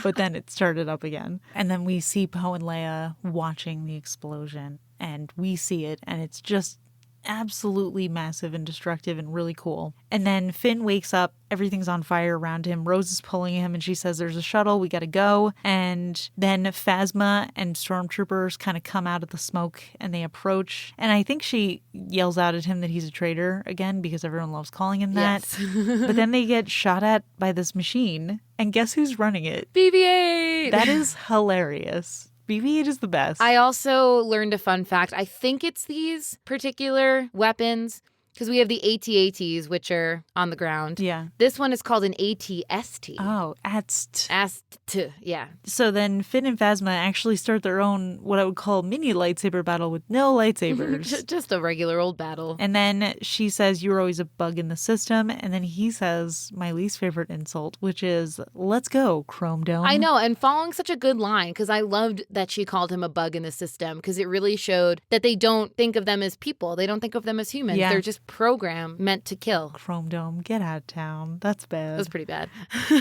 B: But then it started up again. And then we see Poe and Leia watching the explosion, and we see it, and it's just absolutely massive and destructive and really cool. And then Finn wakes up, everything's on fire around him. Rose is pulling him, and she says, there's a shuttle, we gotta go. And then Phasma and stormtroopers kind of come out of the smoke, and they approach. And I think she yells out at him that he's a traitor again, because everyone loves calling him that. Yes. But then they get shot at by this machine, and guess who's running it?
A: BB-8!
B: That is hilarious. BB-8 is the best.
A: I also learned a fun fact. I think it's these particular weapons, because we have the AT-ATs, which are on the ground.
B: Yeah.
A: This one is called an AT-ST.
B: Oh, ATST.
A: AST, yeah.
B: So then Finn and Phasma actually start their own, what I would call mini lightsaber battle with no lightsabers.
A: Just a regular old battle.
B: And then she says, you're always a bug in the system. And then he says my least favorite insult, which is, let's go, Chrome Dome.
A: I know, and following such a good line, because I loved that she called him a bug in the system, because it really showed that they don't think of them as people. They don't think of them as humans.
B: Yeah.
A: They're just program meant to kill.
B: Chrome Dome, get out of town. That's bad.
A: That was pretty bad.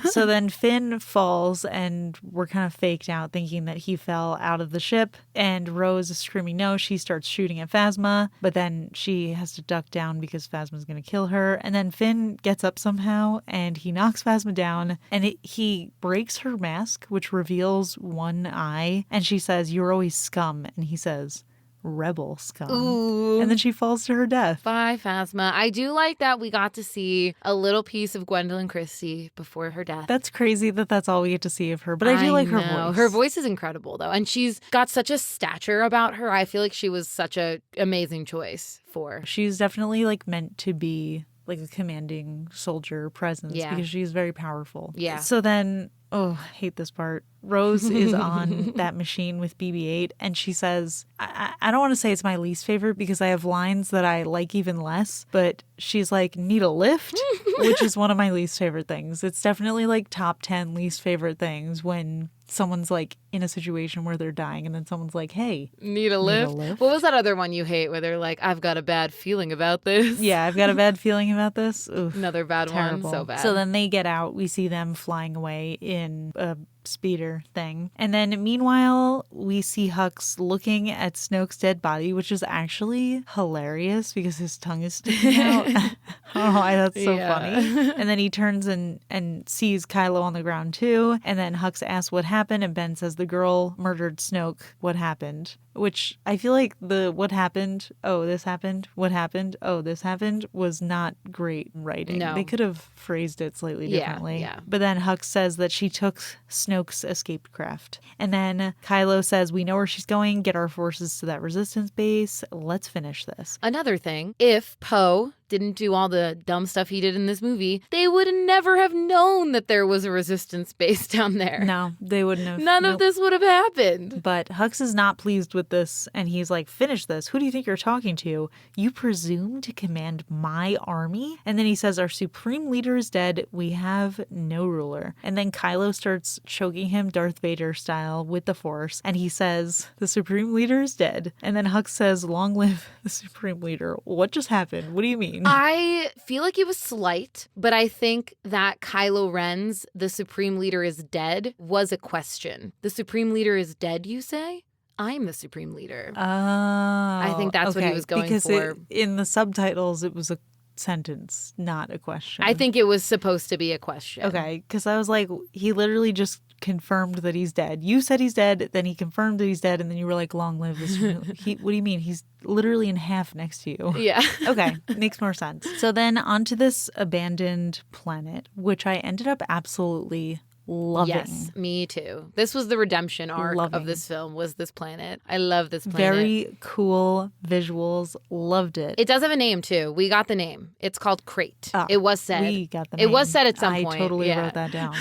B: So then Finn falls, and we're kind of faked out thinking that he fell out of the ship. And Rose is screaming no. She starts shooting at Phasma, but then she has to duck down because Phasma's going to kill her. And then Finn gets up somehow, and he knocks Phasma down, and he breaks her mask, which reveals one eye. And she says, you're always scum. And he says, rebel scum.
A: Ooh.
B: And then she falls to her death.
A: Bye, Phasma. I do like that we got to see a little piece of Gwendolyn Christie before her death.
B: That's crazy that that's all we get to see of her, but I do like her voice.
A: Her voice is incredible, though, and she's got such a stature about her. I feel like she was such an amazing choice for.
B: She's definitely like meant to be like a commanding soldier presence because she's very powerful.
A: Yeah.
B: So then, I hate this part. Rose is on that machine with BB-8, and she says, I don't want to say it's my least favorite because I have lines that I like even less, but she's like, need a lift? Which is one of my least favorite things. It's definitely like top 10 least favorite things when someone's like in a situation where they're dying and then someone's like, hey,
A: need a lift? What was that other one you hate where they're like, I've got a bad feeling about this?
B: Yeah, I've got a bad feeling about this. Oof,
A: another bad
B: terrible.
A: one. So bad.
B: So then they get out. We see them flying away in a speeder thing. And then meanwhile, we see Hux looking at Snoke's dead body, which is actually hilarious because his tongue is sticking out. I don't know why that's so funny. And then he turns and sees Kylo on the ground too. And then Hux asks what happened, and Ben says the girl murdered Snoke. What happened? Which I feel like the what happened, oh, this happened, what happened, oh, this happened was not great writing.
A: No.
B: They could have phrased it slightly differently.
A: Yeah.
B: But then Hux says that she took Snoke's escaped craft. And then Kylo says, we know where she's going, get our forces to that resistance base. Let's finish this.
A: Another thing, if Poe didn't do all the dumb stuff he did in this movie, they would never have known that there was a resistance base down there.
B: No, they wouldn't have.
A: None of this would have happened.
B: But Hux is not pleased with this, and he's like, finish this. Who do you think you're talking to? You presume to command my army? And then he says, our supreme leader is dead. We have no ruler. And then Kylo starts choking him Darth Vader style with the Force, and he says, the supreme leader is dead. And then Hux says, long live the supreme leader. What just happened? What do you mean?
A: I feel like it was slight, but I think that Kylo Ren's "the Supreme Leader is dead" was a question. The Supreme Leader is dead, you say? I'm the Supreme Leader.
B: Oh,
A: I think that's what he was going for.
B: In the subtitles, it was a sentence, not a question.
A: I think it was supposed to be a question.
B: Okay, because I was like, he literally just confirmed that he's dead. You said he's dead, then he confirmed that he's dead, and then you were like, long live this. What do you mean? He's literally in half next to you.
A: Yeah.
B: Okay, makes more sense. So then onto this abandoned planet, which I ended up absolutely loving.
A: Yes, me too. This was the redemption arc of this film, was this planet. I love this planet.
B: Very cool visuals. Loved it.
A: It does have a name too. We got the name. It's called Crate. It was said.
B: We got the name.
A: It was said at some point.
B: I totally wrote that down.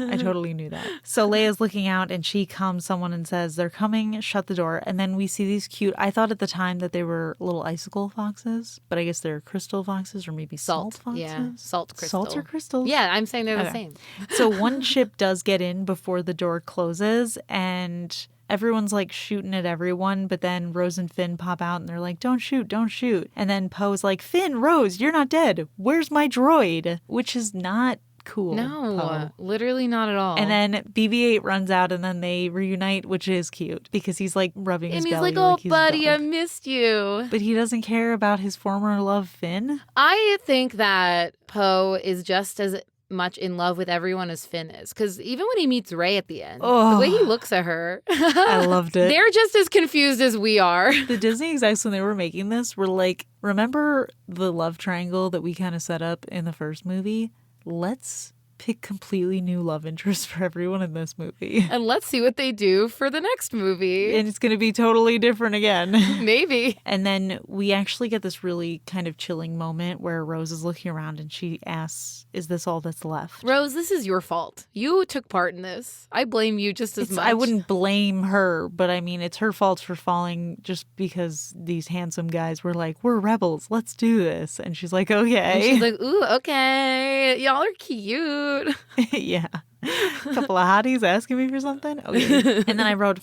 B: I totally knew that. So Leia's looking out and she calms someone and says, they're coming, shut the door. And then we see these cute, I thought at the time that they were little icicle foxes, but I guess they're crystal foxes or maybe salt foxes.
A: Yeah, salt crystal.
B: Salt or crystals?
A: Yeah, I'm saying they're the same.
B: So one ship does get in before the door closes and everyone's like shooting at everyone, but then Rose and Finn pop out and they're like, don't shoot, don't shoot. And then Poe's like, Finn, Rose, you're not dead. Where's my droid? Which is not cool.
A: No,
B: Poe.
A: literally not at all.
B: And then BB-8 runs out and then they reunite, which is cute because he's like rubbing his belly.
A: And he's like, oh,
B: he's
A: buddy, I missed you.
B: But he doesn't care about his former love, Finn.
A: I think that Poe is just as much in love with everyone as Finn is, because even when he meets Rey at the end, the way he looks at her,
B: I loved it.
A: They're just as confused as we are.
B: The Disney execs, when they were making this, were like, remember the love triangle that we kind of set up in the first movie? Let's pick completely new love interests for everyone in this movie.
A: And let's see what they do for the next movie.
B: And it's going to be totally different again.
A: Maybe.
B: And then we actually get this really kind of chilling moment where Rose is looking around and she asks, is this all that's left?
A: Rose, this is your fault. You took part in this. I blame you just as much.
B: I wouldn't blame her, but I mean, it's her fault for falling just because these handsome guys were like, we're rebels. Let's do this. And she's like, okay.
A: And she's like, ooh, okay. Y'all are cute.
B: Yeah. A couple of hotties asking me for something. Okay. And then I wrote,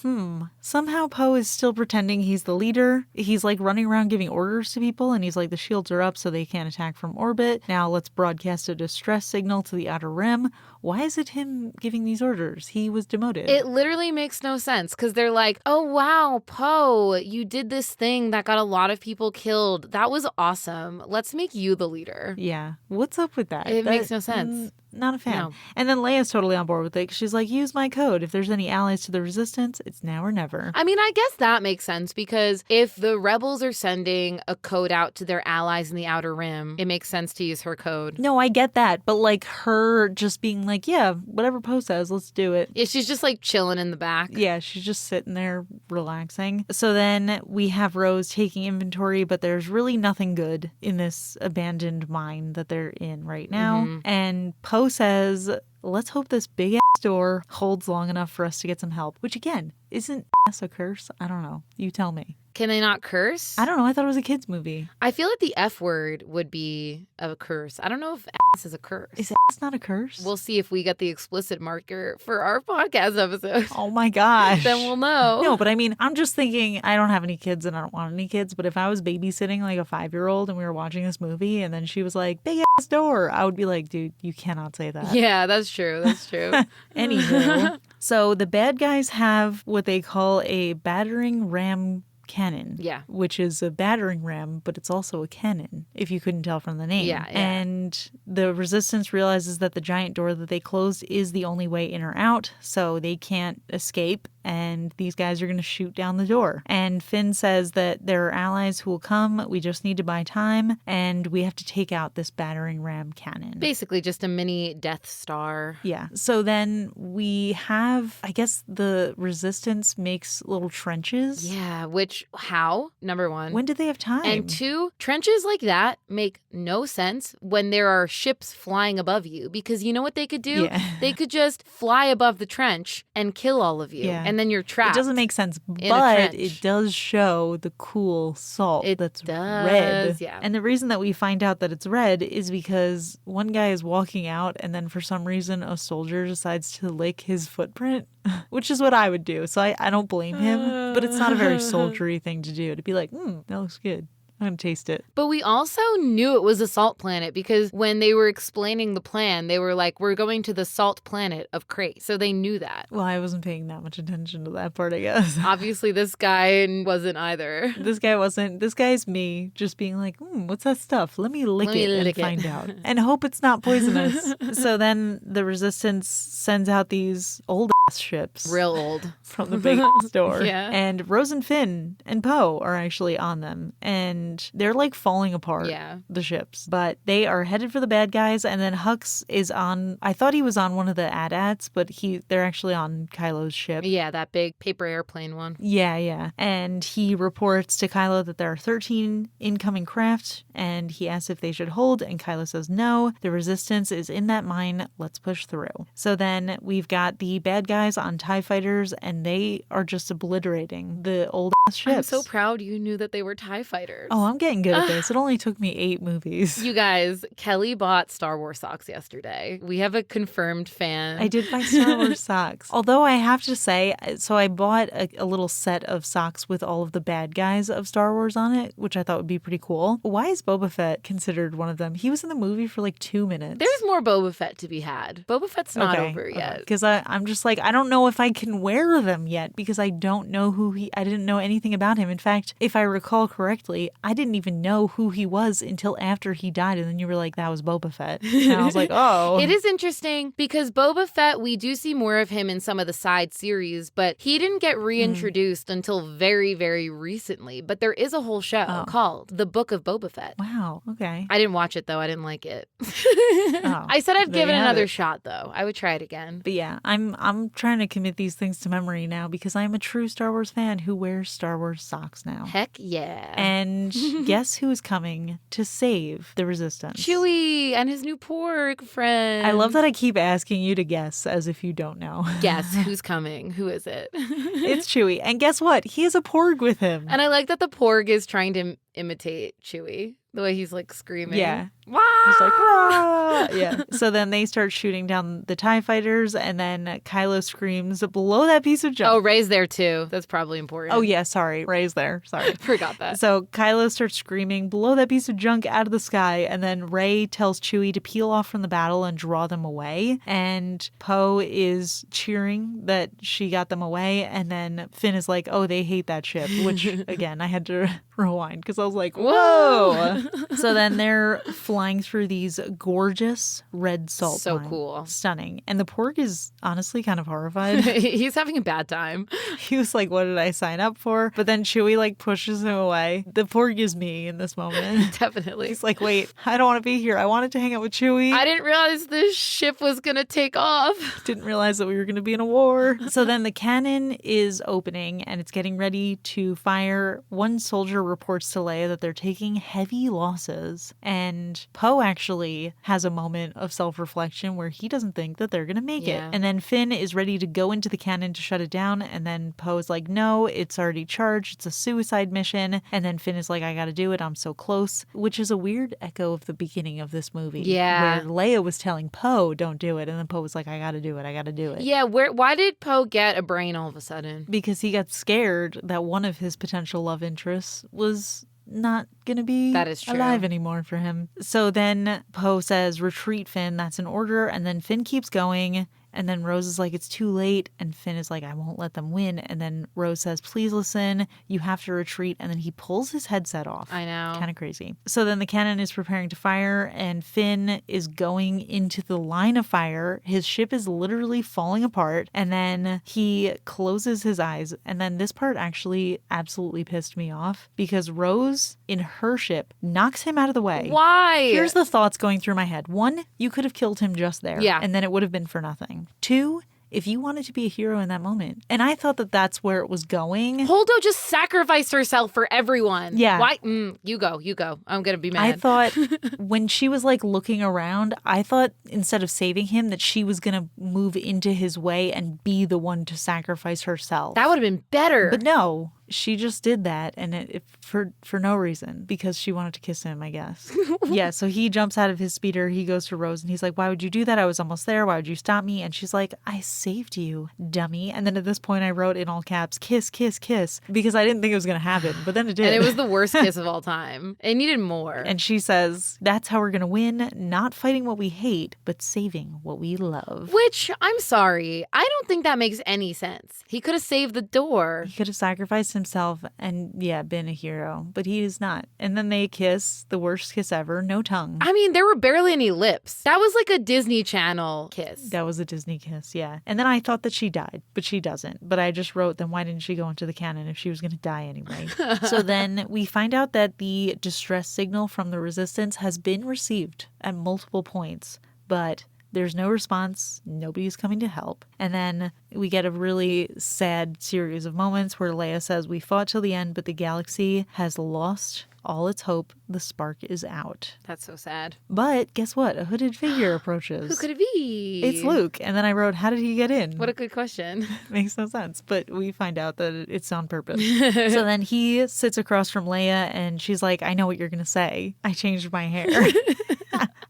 B: somehow Poe is still pretending he's the leader. He's like running around giving orders to people and he's like, the shields are up so they can't attack from orbit. Now let's broadcast a distress signal to the Outer Rim. Why is it him giving these orders? He was demoted.
A: It literally makes no sense because they're like, oh, wow, Poe, you did this thing that got a lot of people killed. That was awesome. Let's make you the leader.
B: Yeah. What's up with that?
A: It makes no sense.
B: Not a fan.
A: No.
B: And then Leia's totally on board with it. She's like, use my code. If there's any allies to the Resistance, it's now or never.
A: I mean, I guess that makes sense because if the rebels are sending a code out to their allies in the Outer Rim, it makes sense to use her code.
B: No, I get that. But like her just being like, yeah, whatever Poe says, let's do it.
A: Yeah, she's just like chilling in the back.
B: Yeah, she's just sitting there relaxing. So then we have Rose taking inventory, but there's really nothing good in this abandoned mine that they're in right now. Mm-hmm. And Poe says, let's hope this big ass door holds long enough for us to get some help. Which again, isn't ass a curse? I don't know. You tell me.
A: Can they not curse?
B: I don't know. I thought it was a kid's movie.
A: I feel like the F word would be a curse. I don't know if ass is a curse.
B: Is ass not a curse?
A: We'll see if we get the explicit marker for our podcast episode.
B: Oh my gosh.
A: Then we'll know.
B: No, but I mean, I'm just thinking, I don't have any kids and I don't want any kids, but if I was babysitting like a 5-year-old and we were watching this movie and then she was like, big ass door, I would be like, dude, you cannot say that.
A: Yeah, that's true. That's true.
B: Anywho, so the bad guys have what they call a battering ram cannon.
A: Yeah.
B: Which is a battering ram, but it's also a cannon, if you couldn't tell from the name.
A: Yeah.
B: And the Resistance realizes that the giant door that they closed is the only way in or out, so they can't escape. And these guys are going to shoot down the door. And Finn says that there are allies who will come. We just need to buy time. And we have to take out this battering ram cannon.
A: Basically just a mini Death Star.
B: Yeah. So then we have, I guess the Resistance makes little trenches.
A: Yeah. Which, how? Number one.
B: When did they have time?
A: And two, trenches like that make no sense when there are ships flying above you. Because you know what they could do?
B: Yeah.
A: They could just fly above the trench and kill all of you.
B: Yeah.
A: And then you're trapped.
B: It doesn't make sense, but it does show the cool salt that's red.
A: Yeah.
B: And the reason that we find out that it's red is because one guy is walking out and then for some reason a soldier decides to lick his footprint, which is what I would do. So I don't blame him, but it's not a very soldiery thing to do. To be like, that looks good. I'm going to taste it.
A: But we also knew it was a salt planet because when they were explaining the plan, they were like, we're going to the salt planet of Crate. So they knew that.
B: Well, I wasn't paying that much attention to that part, I guess.
A: Obviously, this guy wasn't either.
B: This guy wasn't. This guy's me just being like, what's that stuff? Let me lick it and find out. And hope it's not poisonous. So then the Resistance sends out these old ships.
A: Real old.
B: From the big store.
A: Yeah.
B: And Rose and Finn and Poe are actually on them. And they're like falling apart, the ships. But they are headed for the bad guys. And then Hux is on, I thought he was on one of the AT-ATs, but they're actually on Kylo's ship.
A: Yeah, that big paper airplane one.
B: Yeah. And he reports to Kylo that there are 13 incoming craft. And he asks if they should hold. And Kylo says no. The resistance is in that mine. Let's push through. So then we've got the bad guys on TIE fighters, and they are just obliterating the old ass ships.
A: I'm so proud you knew that they were TIE fighters.
B: Oh, I'm getting good at this. It only took me 8 movies.
A: You guys, Kelli bought Star Wars socks yesterday. We have a confirmed fan.
B: I did buy Star Wars socks. Although I have to say, so I bought a little set of socks with all of the bad guys of Star Wars on it, which I thought would be pretty cool. Why is Boba Fett considered one of them? He was in the movie for like 2 minutes.
A: There's more Boba Fett to be had. Boba Fett's not over yet.
B: Because I'm just like, I don't know if I can wear them yet because I don't know I didn't know anything about him. In fact, if I recall correctly, I didn't even know who he was until after he died. And then you were like, that was Boba Fett. And I was like, oh.
A: It is interesting because Boba Fett, we do see more of him in some of the side series, but he didn't get reintroduced until very, very recently. But there is a whole show called The Book of Boba Fett.
B: Wow. Okay.
A: I didn't watch it though. I didn't like it. I said I'd give it another shot though. I would try it again.
B: But yeah, I'm trying to commit these things to memory now because I'm a true Star Wars fan who wears Star Wars socks now.
A: Heck yeah.
B: And guess who is coming to save the Resistance?
A: Chewie and his new porg friend.
B: I love that I keep asking you to guess as if you don't know.
A: Guess who's coming. Who is it?
B: It's Chewie. And guess what? He has a porg with him.
A: And I like that the porg is trying to imitate Chewie. The way he's like screaming.
B: Yeah.
A: Wah!
B: He's like, wah! Yeah. So then they start shooting down the TIE fighters, and then Kylo screams, blow that piece of junk.
A: Oh, Rey's there too. That's probably important.
B: Oh, yeah. Sorry. Rey's there. Sorry.
A: Forgot that.
B: So Kylo starts screaming, blow that piece of junk out of the sky. And then Rey tells Chewie to peel off from the battle and draw them away. And Poe is cheering that she got them away. And then Finn is like, oh, they hate that ship. Which, again, I had to rewind because I was like, whoa. So then they're flying through these gorgeous red salt
A: So
B: mines.
A: cool.
B: Stunning. And the porg is honestly kind of horrified.
A: He's having a bad time.
B: He was like, what did I sign up for? But then Chewie like pushes him away. The porg is me in this moment.
A: Definitely.
B: He's like, wait, I don't want to be here. I wanted to hang out with Chewie.
A: I didn't realize this ship was going to take off.
B: Didn't realize that we were going to be in a war. So then the cannon is opening and it's getting ready to fire. One soldier reports to Leia that they're taking heavy losses. And Poe actually has a moment of self-reflection where he doesn't think that they're going to make it. And then Finn is ready to go into the cannon to shut it down. And then Poe is like, no, it's already charged. It's a suicide mission. And then Finn is like, I got to do it. I'm so close. Which is a weird echo of the beginning of this movie.
A: Yeah.
B: Where Leia was telling Poe, don't do it. And then Poe was like, I got to do it. I got to do it.
A: Yeah. Why did Poe get a brain all of a sudden?
B: Because he got scared that one of his potential love interests was not gonna be alive anymore for him. So then Poe says, retreat, Finn, that's an order. And then Finn keeps going. And then Rose is like, it's too late. And Finn is like, I won't let them win. And then Rose says, please listen. You have to retreat. And then he pulls his headset off.
A: I know.
B: Kind of crazy. So then the cannon is preparing to fire. And Finn is going into the line of fire. His ship is literally falling apart. And then he closes his eyes. And then this part actually absolutely pissed me off. Because Rose, in her ship, knocks him out of the way.
A: Why?
B: Here's the thoughts going through my head. 1, you could have killed him just there.
A: Yeah.
B: And then it would have been for nothing. 2, if you wanted to be a hero in that moment. And I thought that that's where it was going.
A: Holdo just sacrificed herself for everyone.
B: Yeah.
A: Why? You go. I'm going to be mad.
B: I thought when she was like looking around, I thought instead of saving him that she was going to move into his way and be the one to sacrifice herself.
A: That would have been better.
B: But no. She just did that, and it for no reason, because she wanted to kiss him, I guess. Yeah, so he jumps out of his speeder, he goes to Rose, and he's like, why would you do that? I was almost there. Why would you stop me? And she's like, I saved you, dummy. And then at this point, I wrote in all caps, kiss, kiss, kiss, because I didn't think it was going to happen, but then it did.
A: And it was the worst kiss of all time. It needed more.
B: And she says, that's how we're going to win, not fighting what we hate, but saving what we love.
A: Which, I'm sorry, I don't think that makes any sense. He could have saved the door.
B: He could have sacrificed himself himself and, been a hero. But he is not. And then they kiss, the worst kiss ever, no tongue.
A: I mean, there were barely any lips. That was like a Disney Channel kiss.
B: That was a Disney kiss, yeah. And then I thought that she died, but she doesn't. But I just wrote, then why didn't she go into the canon if she was going to die anyway? So then we find out that the distress signal from the Resistance has been received at multiple points, but there's no response. Nobody's coming to help. And then we get a really sad series of moments where Leia says, we fought till the end, but the galaxy has lost all its hope. The spark is out.
A: That's so sad.
B: But guess what? A hooded figure approaches.
A: Who could it be?
B: It's Luke. And then I wrote, how did he get in?
A: What a good question.
B: Makes no sense. But we find out that it's on purpose. So then he sits across from Leia and she's like, I know what you're going to say. I changed my hair.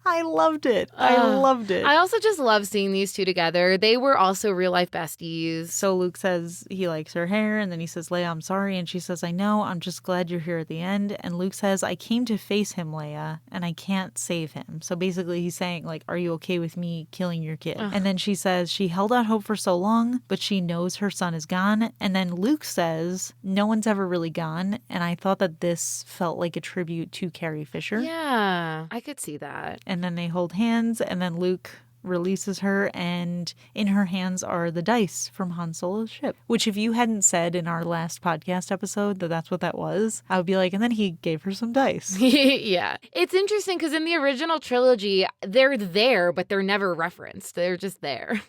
B: I loved it. I loved it.
A: I also just love seeing these two together. They were also real life besties.
B: So Luke says he likes her hair, and then he says, Leia, I'm sorry. And she says, I know. I'm just glad you're here at the end. And Luke says, I came to face him, Leia, and I can't save him. So basically he's saying, like, are you okay with me killing your kid? And then she says she held out hope for so long, but she knows her son is gone. And then Luke says, no one's ever really gone. And I thought that this felt like a tribute to Carrie Fisher.
A: Yeah, I could see that.
B: And then they hold hands, and then Luke releases her, and in her hands are the dice from Han Solo's ship. Which, if you hadn't said in our last podcast episode that that's what that was, I would be like, and then he gave her some dice.
A: Yeah. It's interesting because in the original trilogy, they're there, but they're never referenced. They're just there.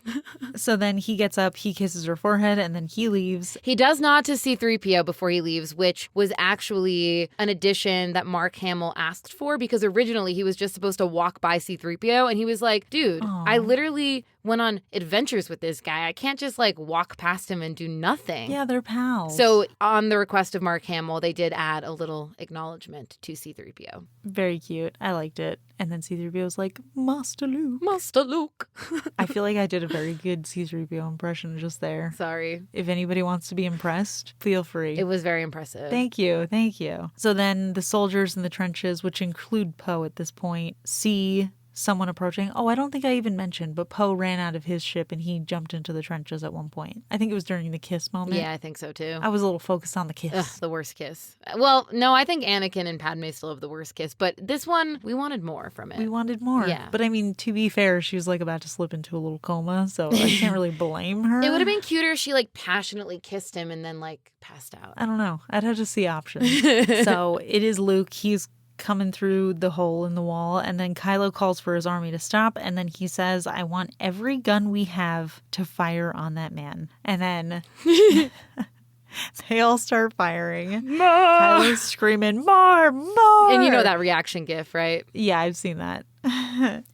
B: So then he gets up, he kisses her forehead, and then he leaves.
A: He does nod to C-3PO before he leaves, which was actually an addition that Mark Hamill asked for because originally he was just supposed to walk by C-3PO, and he was like, dude,
B: Aww.
A: I literally went on adventures with this guy. I can't just like walk past him and do nothing.
B: Yeah, they're pals.
A: So on the request of Mark Hamill, they did add a little acknowledgement to C-3PO.
B: Very cute. I liked it. And then C-3PO was like, Master Luke.
A: Master Luke.
B: I feel like I did a very good C-3PO impression just there.
A: Sorry.
B: If anybody wants to be impressed, feel free.
A: It was very impressive.
B: Thank you. Thank you. So then the soldiers in the trenches, which include Poe at this point, see someone approaching. Oh, I don't think I even mentioned, but Poe ran out of his ship and he jumped into the trenches at one point. I think it was during the kiss moment.
A: Yeah, I think so too.
B: I was a little focused on the kiss.
A: Ugh, the worst kiss. Well, no, I think Anakin and Padme still have the worst kiss, but this one, we wanted more from it.
B: We wanted more.
A: Yeah.
B: But I mean, to be fair, she was like about to slip into a little coma, so I can't really blame her.
A: It would have been cuter if she like passionately kissed him and then like passed out.
B: I don't know. I'd have to see options. So it is Luke. He's coming through the hole in the wall, and then Kylo calls for his army to stop, and then he says, I want every gun we have to fire on that man. And then they all start firing.
A: More!
B: Kylo's screaming, more!
A: And you know that reaction gif, right?
B: Yeah, I've seen that.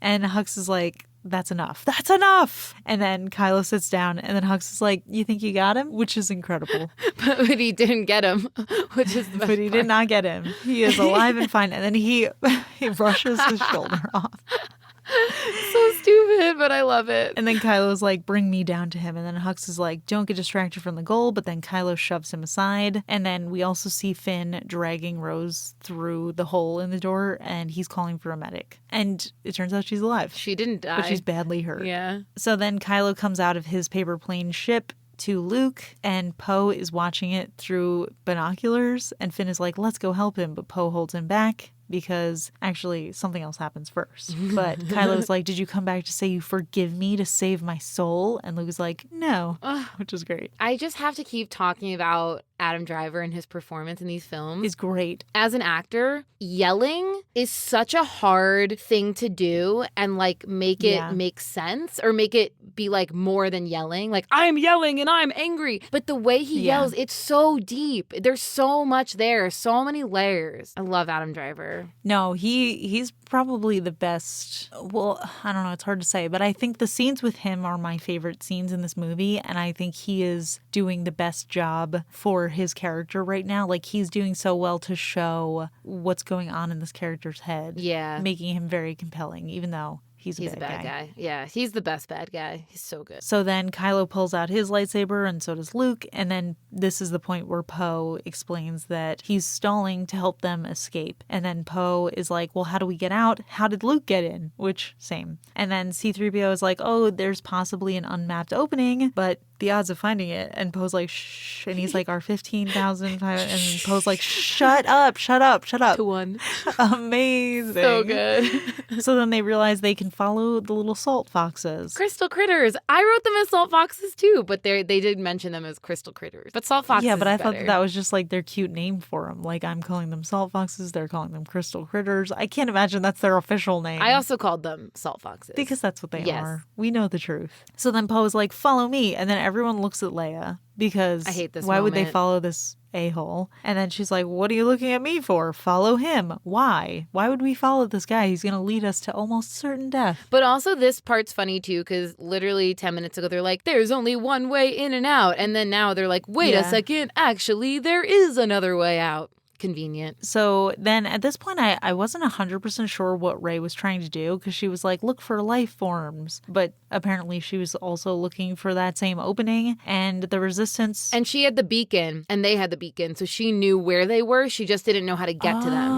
B: And Hux is like, that's enough. That's enough. And then Kylo sits down, and then Hux is like, you think you got him? Which is incredible.
A: But he didn't get him, which is the best
B: But he did not get him. He is alive and fine. And then he brushes his shoulder off.
A: So stupid, but I love it.
B: And then Kylo's like, bring me down to him. And then Hux is like, don't get distracted from the goal. But then Kylo shoves him aside. And then we also see Finn dragging Rose through the hole in the door, and he's calling for a medic. And it turns out she's alive.
A: She didn't die.
B: But she's badly hurt.
A: Yeah.
B: So then Kylo comes out of his paper plane ship to Luke, and Poe is watching it through binoculars. And Finn is like, let's go help him. But Poe holds him back, because actually something else happens first. But Kylo's like, did you come back to say you forgive me to save my soul? And Luke is like, no, which is great.
A: I just have to keep talking about Adam Driver and his performance in these films.
B: Is great.
A: As an actor, yelling is such a hard thing to do and like make it make sense or make it be like more than yelling. Like, I'm yelling and I'm angry. But the way he yells, it's so deep. There's so much there, so many layers. I love Adam Driver.
B: No, he's probably the best. Well, I don't know. It's hard to say, but I think the scenes with him are my favorite scenes in this movie. And I think he is doing the best job for his character right now. Like, he's doing so well to show what's going on in this character's head.
A: Yeah.
B: Making him very compelling, even though He's a bad guy.
A: Yeah, he's the best bad guy. He's so good.
B: So then Kylo pulls out his lightsaber, and so does Luke. And then this is the point where Poe explains that he's stalling to help them escape. And then Poe is like, well, how do we get out? How did Luke get in? Which, same. And then C-3PO is like, oh, there's possibly an unmapped opening, but the odds of finding it. And Poe's like, shh. And he's like, our 15,000. And Poe's like, shut up.
A: To one.
B: Amazing.
A: So good.
B: So then they realize they can follow the little salt foxes.
A: Crystal critters. I wrote them as salt foxes too, but they did mention them as crystal critters. But salt foxes.
B: Yeah, but I
A: is
B: thought
A: better.
B: that was just like their cute name for them. Like I'm calling them salt foxes. They're calling them crystal critters. I can't imagine that's their official name.
A: I also called them salt foxes.
B: Because that's what they
A: Yes.
B: are. We know the truth. So then Poe's like, follow me. And then everyone looks at Leia because
A: I hate this
B: why would they
A: moment.
B: follow this a-hole? And then she's like, what are you looking at me for? Follow him. Why? Why would we follow this guy? He's going to lead us to almost certain death.
A: But also this part's funny too, because literally 10 minutes ago they're like, there's only one way in and out. And then now they're like, wait a second, actually there is another way out. Convenient.
B: So then at this point, I wasn't 100% sure what Rey was trying to do because she was like, look for life forms. But apparently she was also looking for that same opening and the resistance.
A: And she had the beacon and they had the beacon. So she knew where they were. She just didn't know how to get to them.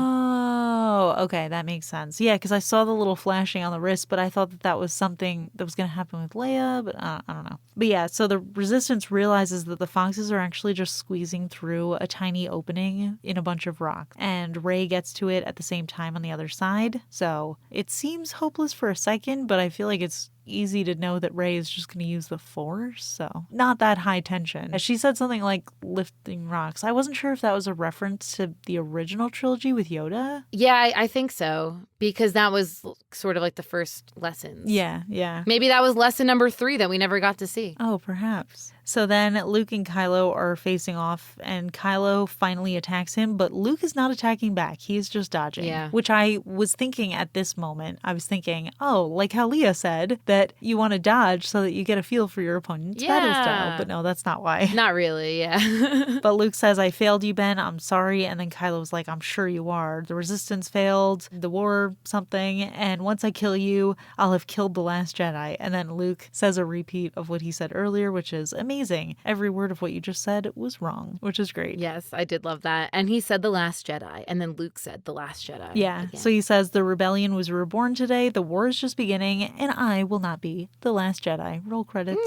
B: Oh, okay. That makes sense. Yeah, because I saw the little flashing on the wrist, but I thought that was something that was going to happen with Leia, but I don't know. But yeah, so the resistance realizes that the foxes are actually just squeezing through a tiny opening in a bunch of rock. And Rey gets to it at the same time on the other side. So it seems hopeless for a second, but I feel like it's easy to know that Rey is just going to use the Force, so not that high tension. She said something like lifting rocks. I wasn't sure if that was a reference to the original trilogy with Yoda.
A: Yeah, I think so, because that was sort of like the first lessons.
B: Yeah.
A: Maybe that was lesson number 3 that we never got to see.
B: Oh, perhaps. So then Luke and Kylo are facing off, and Kylo finally attacks him, but Luke is not attacking back. He's just dodging.
A: Yeah.
B: Which I was thinking at this moment. I was thinking, oh, like how Leah said, that you want to dodge so that you get a feel for your opponent's battle style. But no, that's not why.
A: Not really, yeah.
B: But Luke says, I failed you, Ben. I'm sorry. And then Kylo's like, I'm sure you are. The resistance failed, the war something, and once I kill you, I'll have killed the Last Jedi. And then Luke says a repeat of what he said earlier, which is amazing. Every word of what you just said was wrong, which is great.
A: Yes, I did love that. And he said the Last Jedi, and then Luke said the Last Jedi.
B: Yeah.
A: Again.
B: So he says, the rebellion was reborn today, the war is just beginning, and I will not be the Last Jedi. Roll credits.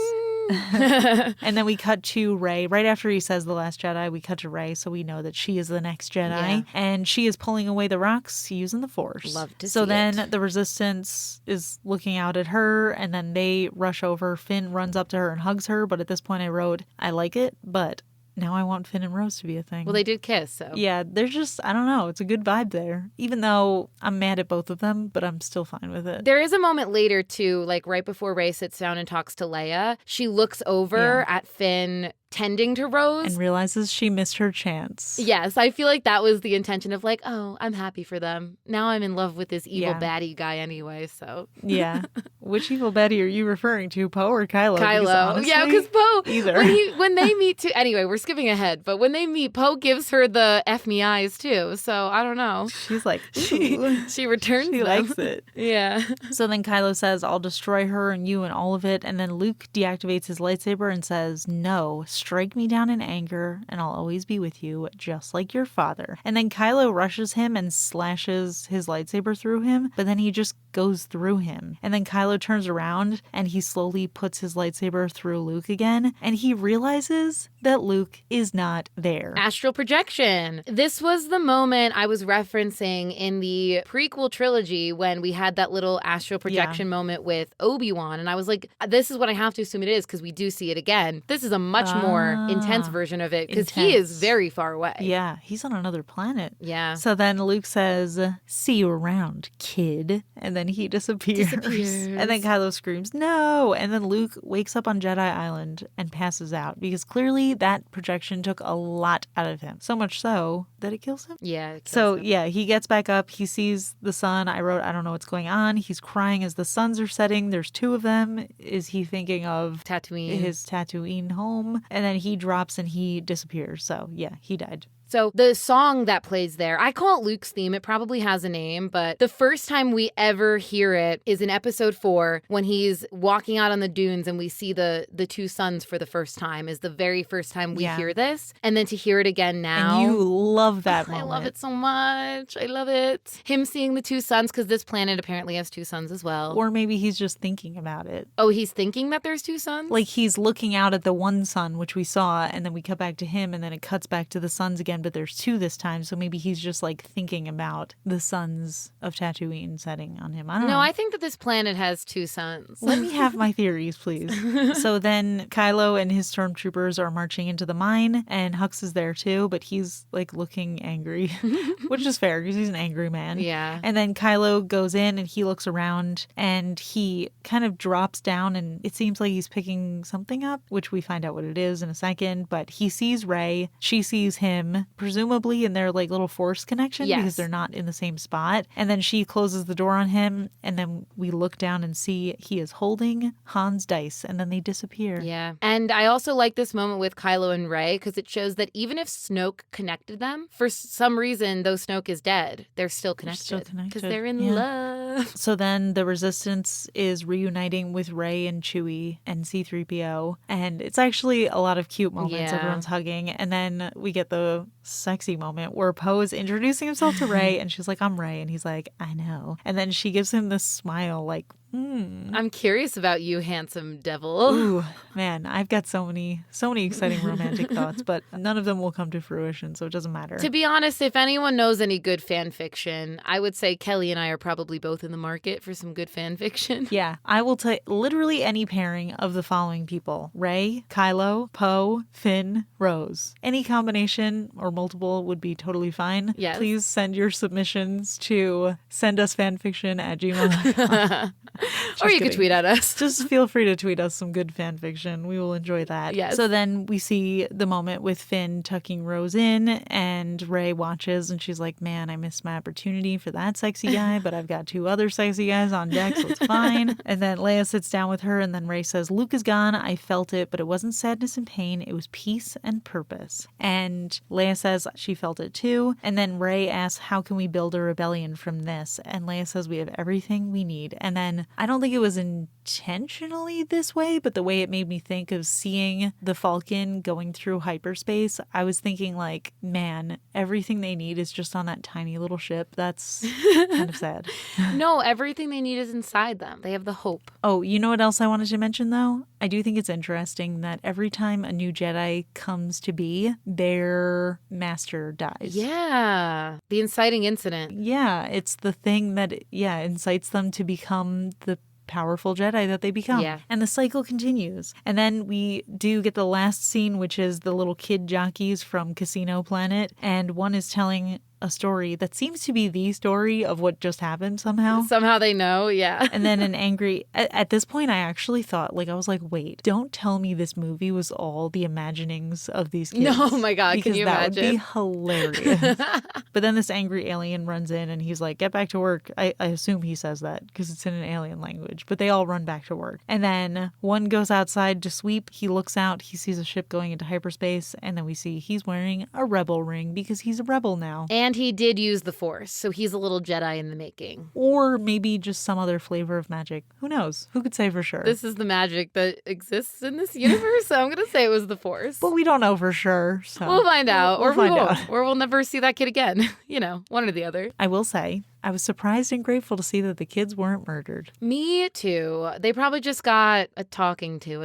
B: And then we cut to Rey. Right after he says the Last Jedi, we cut to Rey, so we know that she is the next Jedi.
A: Yeah.
B: And she is pulling away the rocks using the Force.
A: Love to
B: So
A: see
B: then
A: it.
B: the Resistance is looking out at her, and then they rush over. Finn runs up to her and hugs her, but at this point I wrote, I like it, but now I want Finn and Rose to be a thing.
A: Well, they did kiss, so.
B: Yeah, there's just, I don't know, it's a good vibe there. Even though I'm mad at both of them, but I'm still fine with it.
A: There is a moment later, too, like right before Rey sits down and talks to Leia. She looks over at Finn tending to Rose.
B: And realizes she missed her chance.
A: Yes, I feel like that was the intention of like, oh, I'm happy for them. Now I'm in love with this evil baddie guy anyway, so.
B: Yeah. Which evil baddie are you referring to, Poe or Kylo?
A: Kylo. Yeah, because Poe,
B: either.
A: when they meet too, anyway, we're skipping ahead, but when they meet, Poe gives her the F me eyes too, so I don't know.
B: She's like, ooh.
A: She returns
B: She
A: them.
B: likes it.
A: Yeah.
B: So then Kylo says, I'll destroy her and you and all of it. And then Luke deactivates his lightsaber and says, no, strike me down in anger and I'll always be with you, just like your father. And then Kylo rushes him and slashes his lightsaber through him, but then he just goes through him. And then Kylo turns around and he slowly puts his lightsaber through Luke again. And he realizes that Luke is not there.
A: Astral projection. This was the moment I was referencing in the prequel trilogy when we had that little astral projection moment with Obi-Wan. And I was like, this is what I have to assume it is because we do see it again. This is a much more intense version of it because he is very far away.
B: Yeah, he's on another planet.
A: Yeah.
B: So then Luke says, see you around, kid. And then he disappears. And then Kylo screams, no. And then Luke wakes up on Jedi Island and passes out because clearly that projection took a lot out of him. So much so that it kills him.
A: Yeah. It kills
B: So
A: him.
B: yeah, he gets back up. He sees the sun. I wrote, I don't know what's going on. He's crying as the suns are setting. There's 2 of them. Is he thinking of
A: Tatooine.
B: his Tatooine home? And then he drops and he disappears. So yeah, he died.
A: So the song that plays there, I call it Luke's theme. It probably has a name, but the first time we ever hear it is in episode 4 when he's walking out on the dunes and we see the two suns for the first time is the very first time we hear this. And then to hear it again now.
B: And you love that moment.
A: I love it so much. I love it. Him seeing the two suns, because this planet apparently has two suns as well.
B: Or maybe he's just thinking about it.
A: Oh, he's thinking that there's two suns?
B: Like he's looking out at the one sun, which we saw, and then we cut back to him, and then it cuts back to the suns again, but there's two this time. So maybe he's just like thinking about the suns of Tatooine setting on him. I don't know.
A: No, I think that this planet has two suns.
B: Let me have my theories, please. So then Kylo and his stormtroopers are marching into the mine, and Hux is there too, but he's like looking angry, which is fair because he's an angry man.
A: Yeah.
B: And then Kylo goes in and he looks around and he kind of drops down and it seems like he's picking something up, which we find out what it is in a second, but he sees Rey, she sees him, presumably in their like little force connection because they're not in the same spot. And then she closes the door on him and then we look down and see he is holding Han's dice and then they disappear.
A: Yeah. And I also like this moment with Kylo and Rey because it shows that even if Snoke connected them, for some reason, though Snoke is dead, they're still connected. Because they're in love.
B: So then the Resistance is reuniting with Rey and Chewie and C-3PO. And it's actually a lot of cute moments.
A: Yeah.
B: Everyone's hugging. And then we get the sexy moment where Poe is introducing himself to Rey and she's like, I'm Rey. And he's like, I know. And then she gives him this smile like,
A: I'm curious about you, handsome devil.
B: Ooh, man, I've got so many exciting romantic thoughts, but none of them will come to fruition, so it doesn't matter.
A: To be honest, if anyone knows any good fan fiction, I would say Kelli and I are probably both in the market for some good fan fiction.
B: Yeah, I will take literally any pairing of the following people: Rey, Kylo, Poe, Finn, Rose. Any combination or multiple would be totally fine.
A: Yes.
B: Please send your submissions to sendusfanfiction@gmail.com.
A: Or you could tweet at us.
B: Just feel free to tweet us some good fan fiction. We will enjoy that.
A: Yes.
B: So then we see the moment with Finn tucking Rose in and Rey watches and she's like, man, I missed my opportunity for that sexy guy, but I've got two other sexy guys on deck, so it's fine. And then Leia sits down with her and then Rey says, Luke is gone. I felt it, but it wasn't sadness and pain. It was peace and purpose. And Leia says she felt it too. And then Rey asks, how can we build a rebellion from this? And Leia says, we have everything we need. And then I don't think it was intentionally this way, but the way it made me think of seeing the Falcon going through hyperspace, I was thinking like, man, everything they need is just on that tiny little ship. That's kind of sad.
A: No, everything they need is inside them. They have the hope.
B: Oh, you know what else I wanted to mention though? I do think it's interesting that every time a new Jedi comes to be, their master dies.
A: Yeah. The inciting incident.
B: Yeah, it's the thing that, incites them to become the powerful Jedi that they become.
A: Yeah.
B: And the cycle continues. And then we do get the last scene, which is the little kid jockeys from Casino Planet. And one is telling a story that seems to be the story of what just happened somehow.
A: Somehow they know, yeah.
B: And then an angry... At this point, I actually thought, like, I was like, wait, don't tell me this movie was all the imaginings of these kids.
A: No, oh my God, can you imagine?
B: Because that would be hilarious. But then this angry alien runs in and he's like, get back to work. I assume he says that because it's in an alien language. But they all run back to work. And then one goes outside to sweep. He looks out. He sees a ship going into hyperspace. And then we see he's wearing a rebel ring because he's a rebel now.
A: And he did use the Force, so he's a little Jedi in the making.
B: Or maybe just some other flavor of magic. Who knows? Who could say for sure?
A: This is the magic that exists in this universe, so I'm going to say it was the Force.
B: But we don't know for sure, so...
A: We'll find out.
B: We'll find out.
A: Or we'll never see that kid again. You know, one or the other.
B: I will say, I was surprised and grateful to see that the kids weren't murdered.
A: Me too. They probably just got a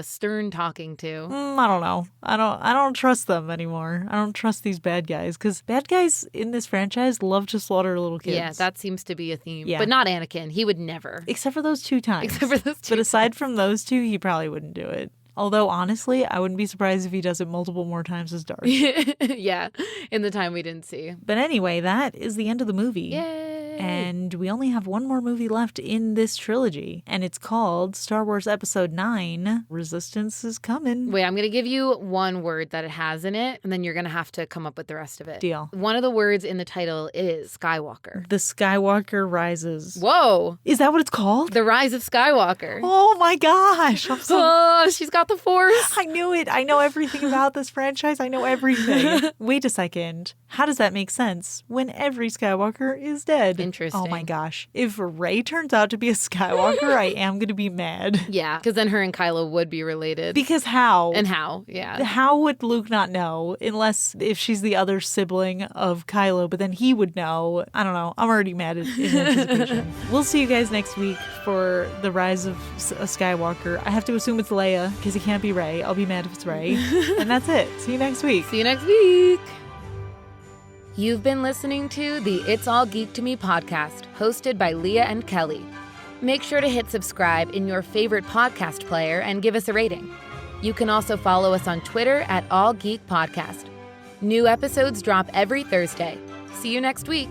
A: stern talking to.
B: I don't know. I don't trust them anymore. I don't trust these bad guys because bad guys in this franchise love to slaughter little kids.
A: Yeah, that seems to be a theme.
B: Yeah.
A: But not Anakin. He would never.
B: Except for those 2 times.
A: Except for those 2
B: But aside from those 2, he probably wouldn't do it. Although, honestly, I wouldn't be surprised if he does it multiple more times as Darth.
A: Yeah, in the time we didn't see.
B: But anyway, that is the end of the movie.
A: Yay!
B: And we only have one more movie left in this trilogy. And it's called Star Wars Episode IX, Resistance is Coming.
A: Wait, I'm going to give you one word that it has in it, and then you're going to have to come up with the rest of it.
B: Deal.
A: One of the words in the title is Skywalker.
B: The Skywalker Rises.
A: Whoa!
B: Is that what it's called?
A: The Rise of Skywalker.
B: Oh my gosh.
A: Oh, she's got the Force.
B: I knew it. I know everything about this franchise. I know everything. Wait a second. How does that make sense when every Skywalker is dead?
A: Interesting.
B: Oh my gosh. If Rey turns out to be a Skywalker, I am going to be mad.
A: Yeah, because then her and Kylo would be related.
B: Because how?
A: And how, yeah.
B: How would Luke not know? Unless if she's the other sibling of Kylo, but then he would know. I don't know. I'm already mad in anticipation. We'll see you guys next week for the rise of a Skywalker. I have to assume it's Leia because it can't be Rey. I'll be mad if it's Rey. And that's it. See you next week.
A: See you next week. You've been listening to the It's All Geek to Me podcast, hosted by Leah and Kelly. Make sure to hit subscribe in your favorite podcast player and give us a rating. You can also follow us on Twitter at All Geek Podcast. New episodes drop every Thursday. See you next week.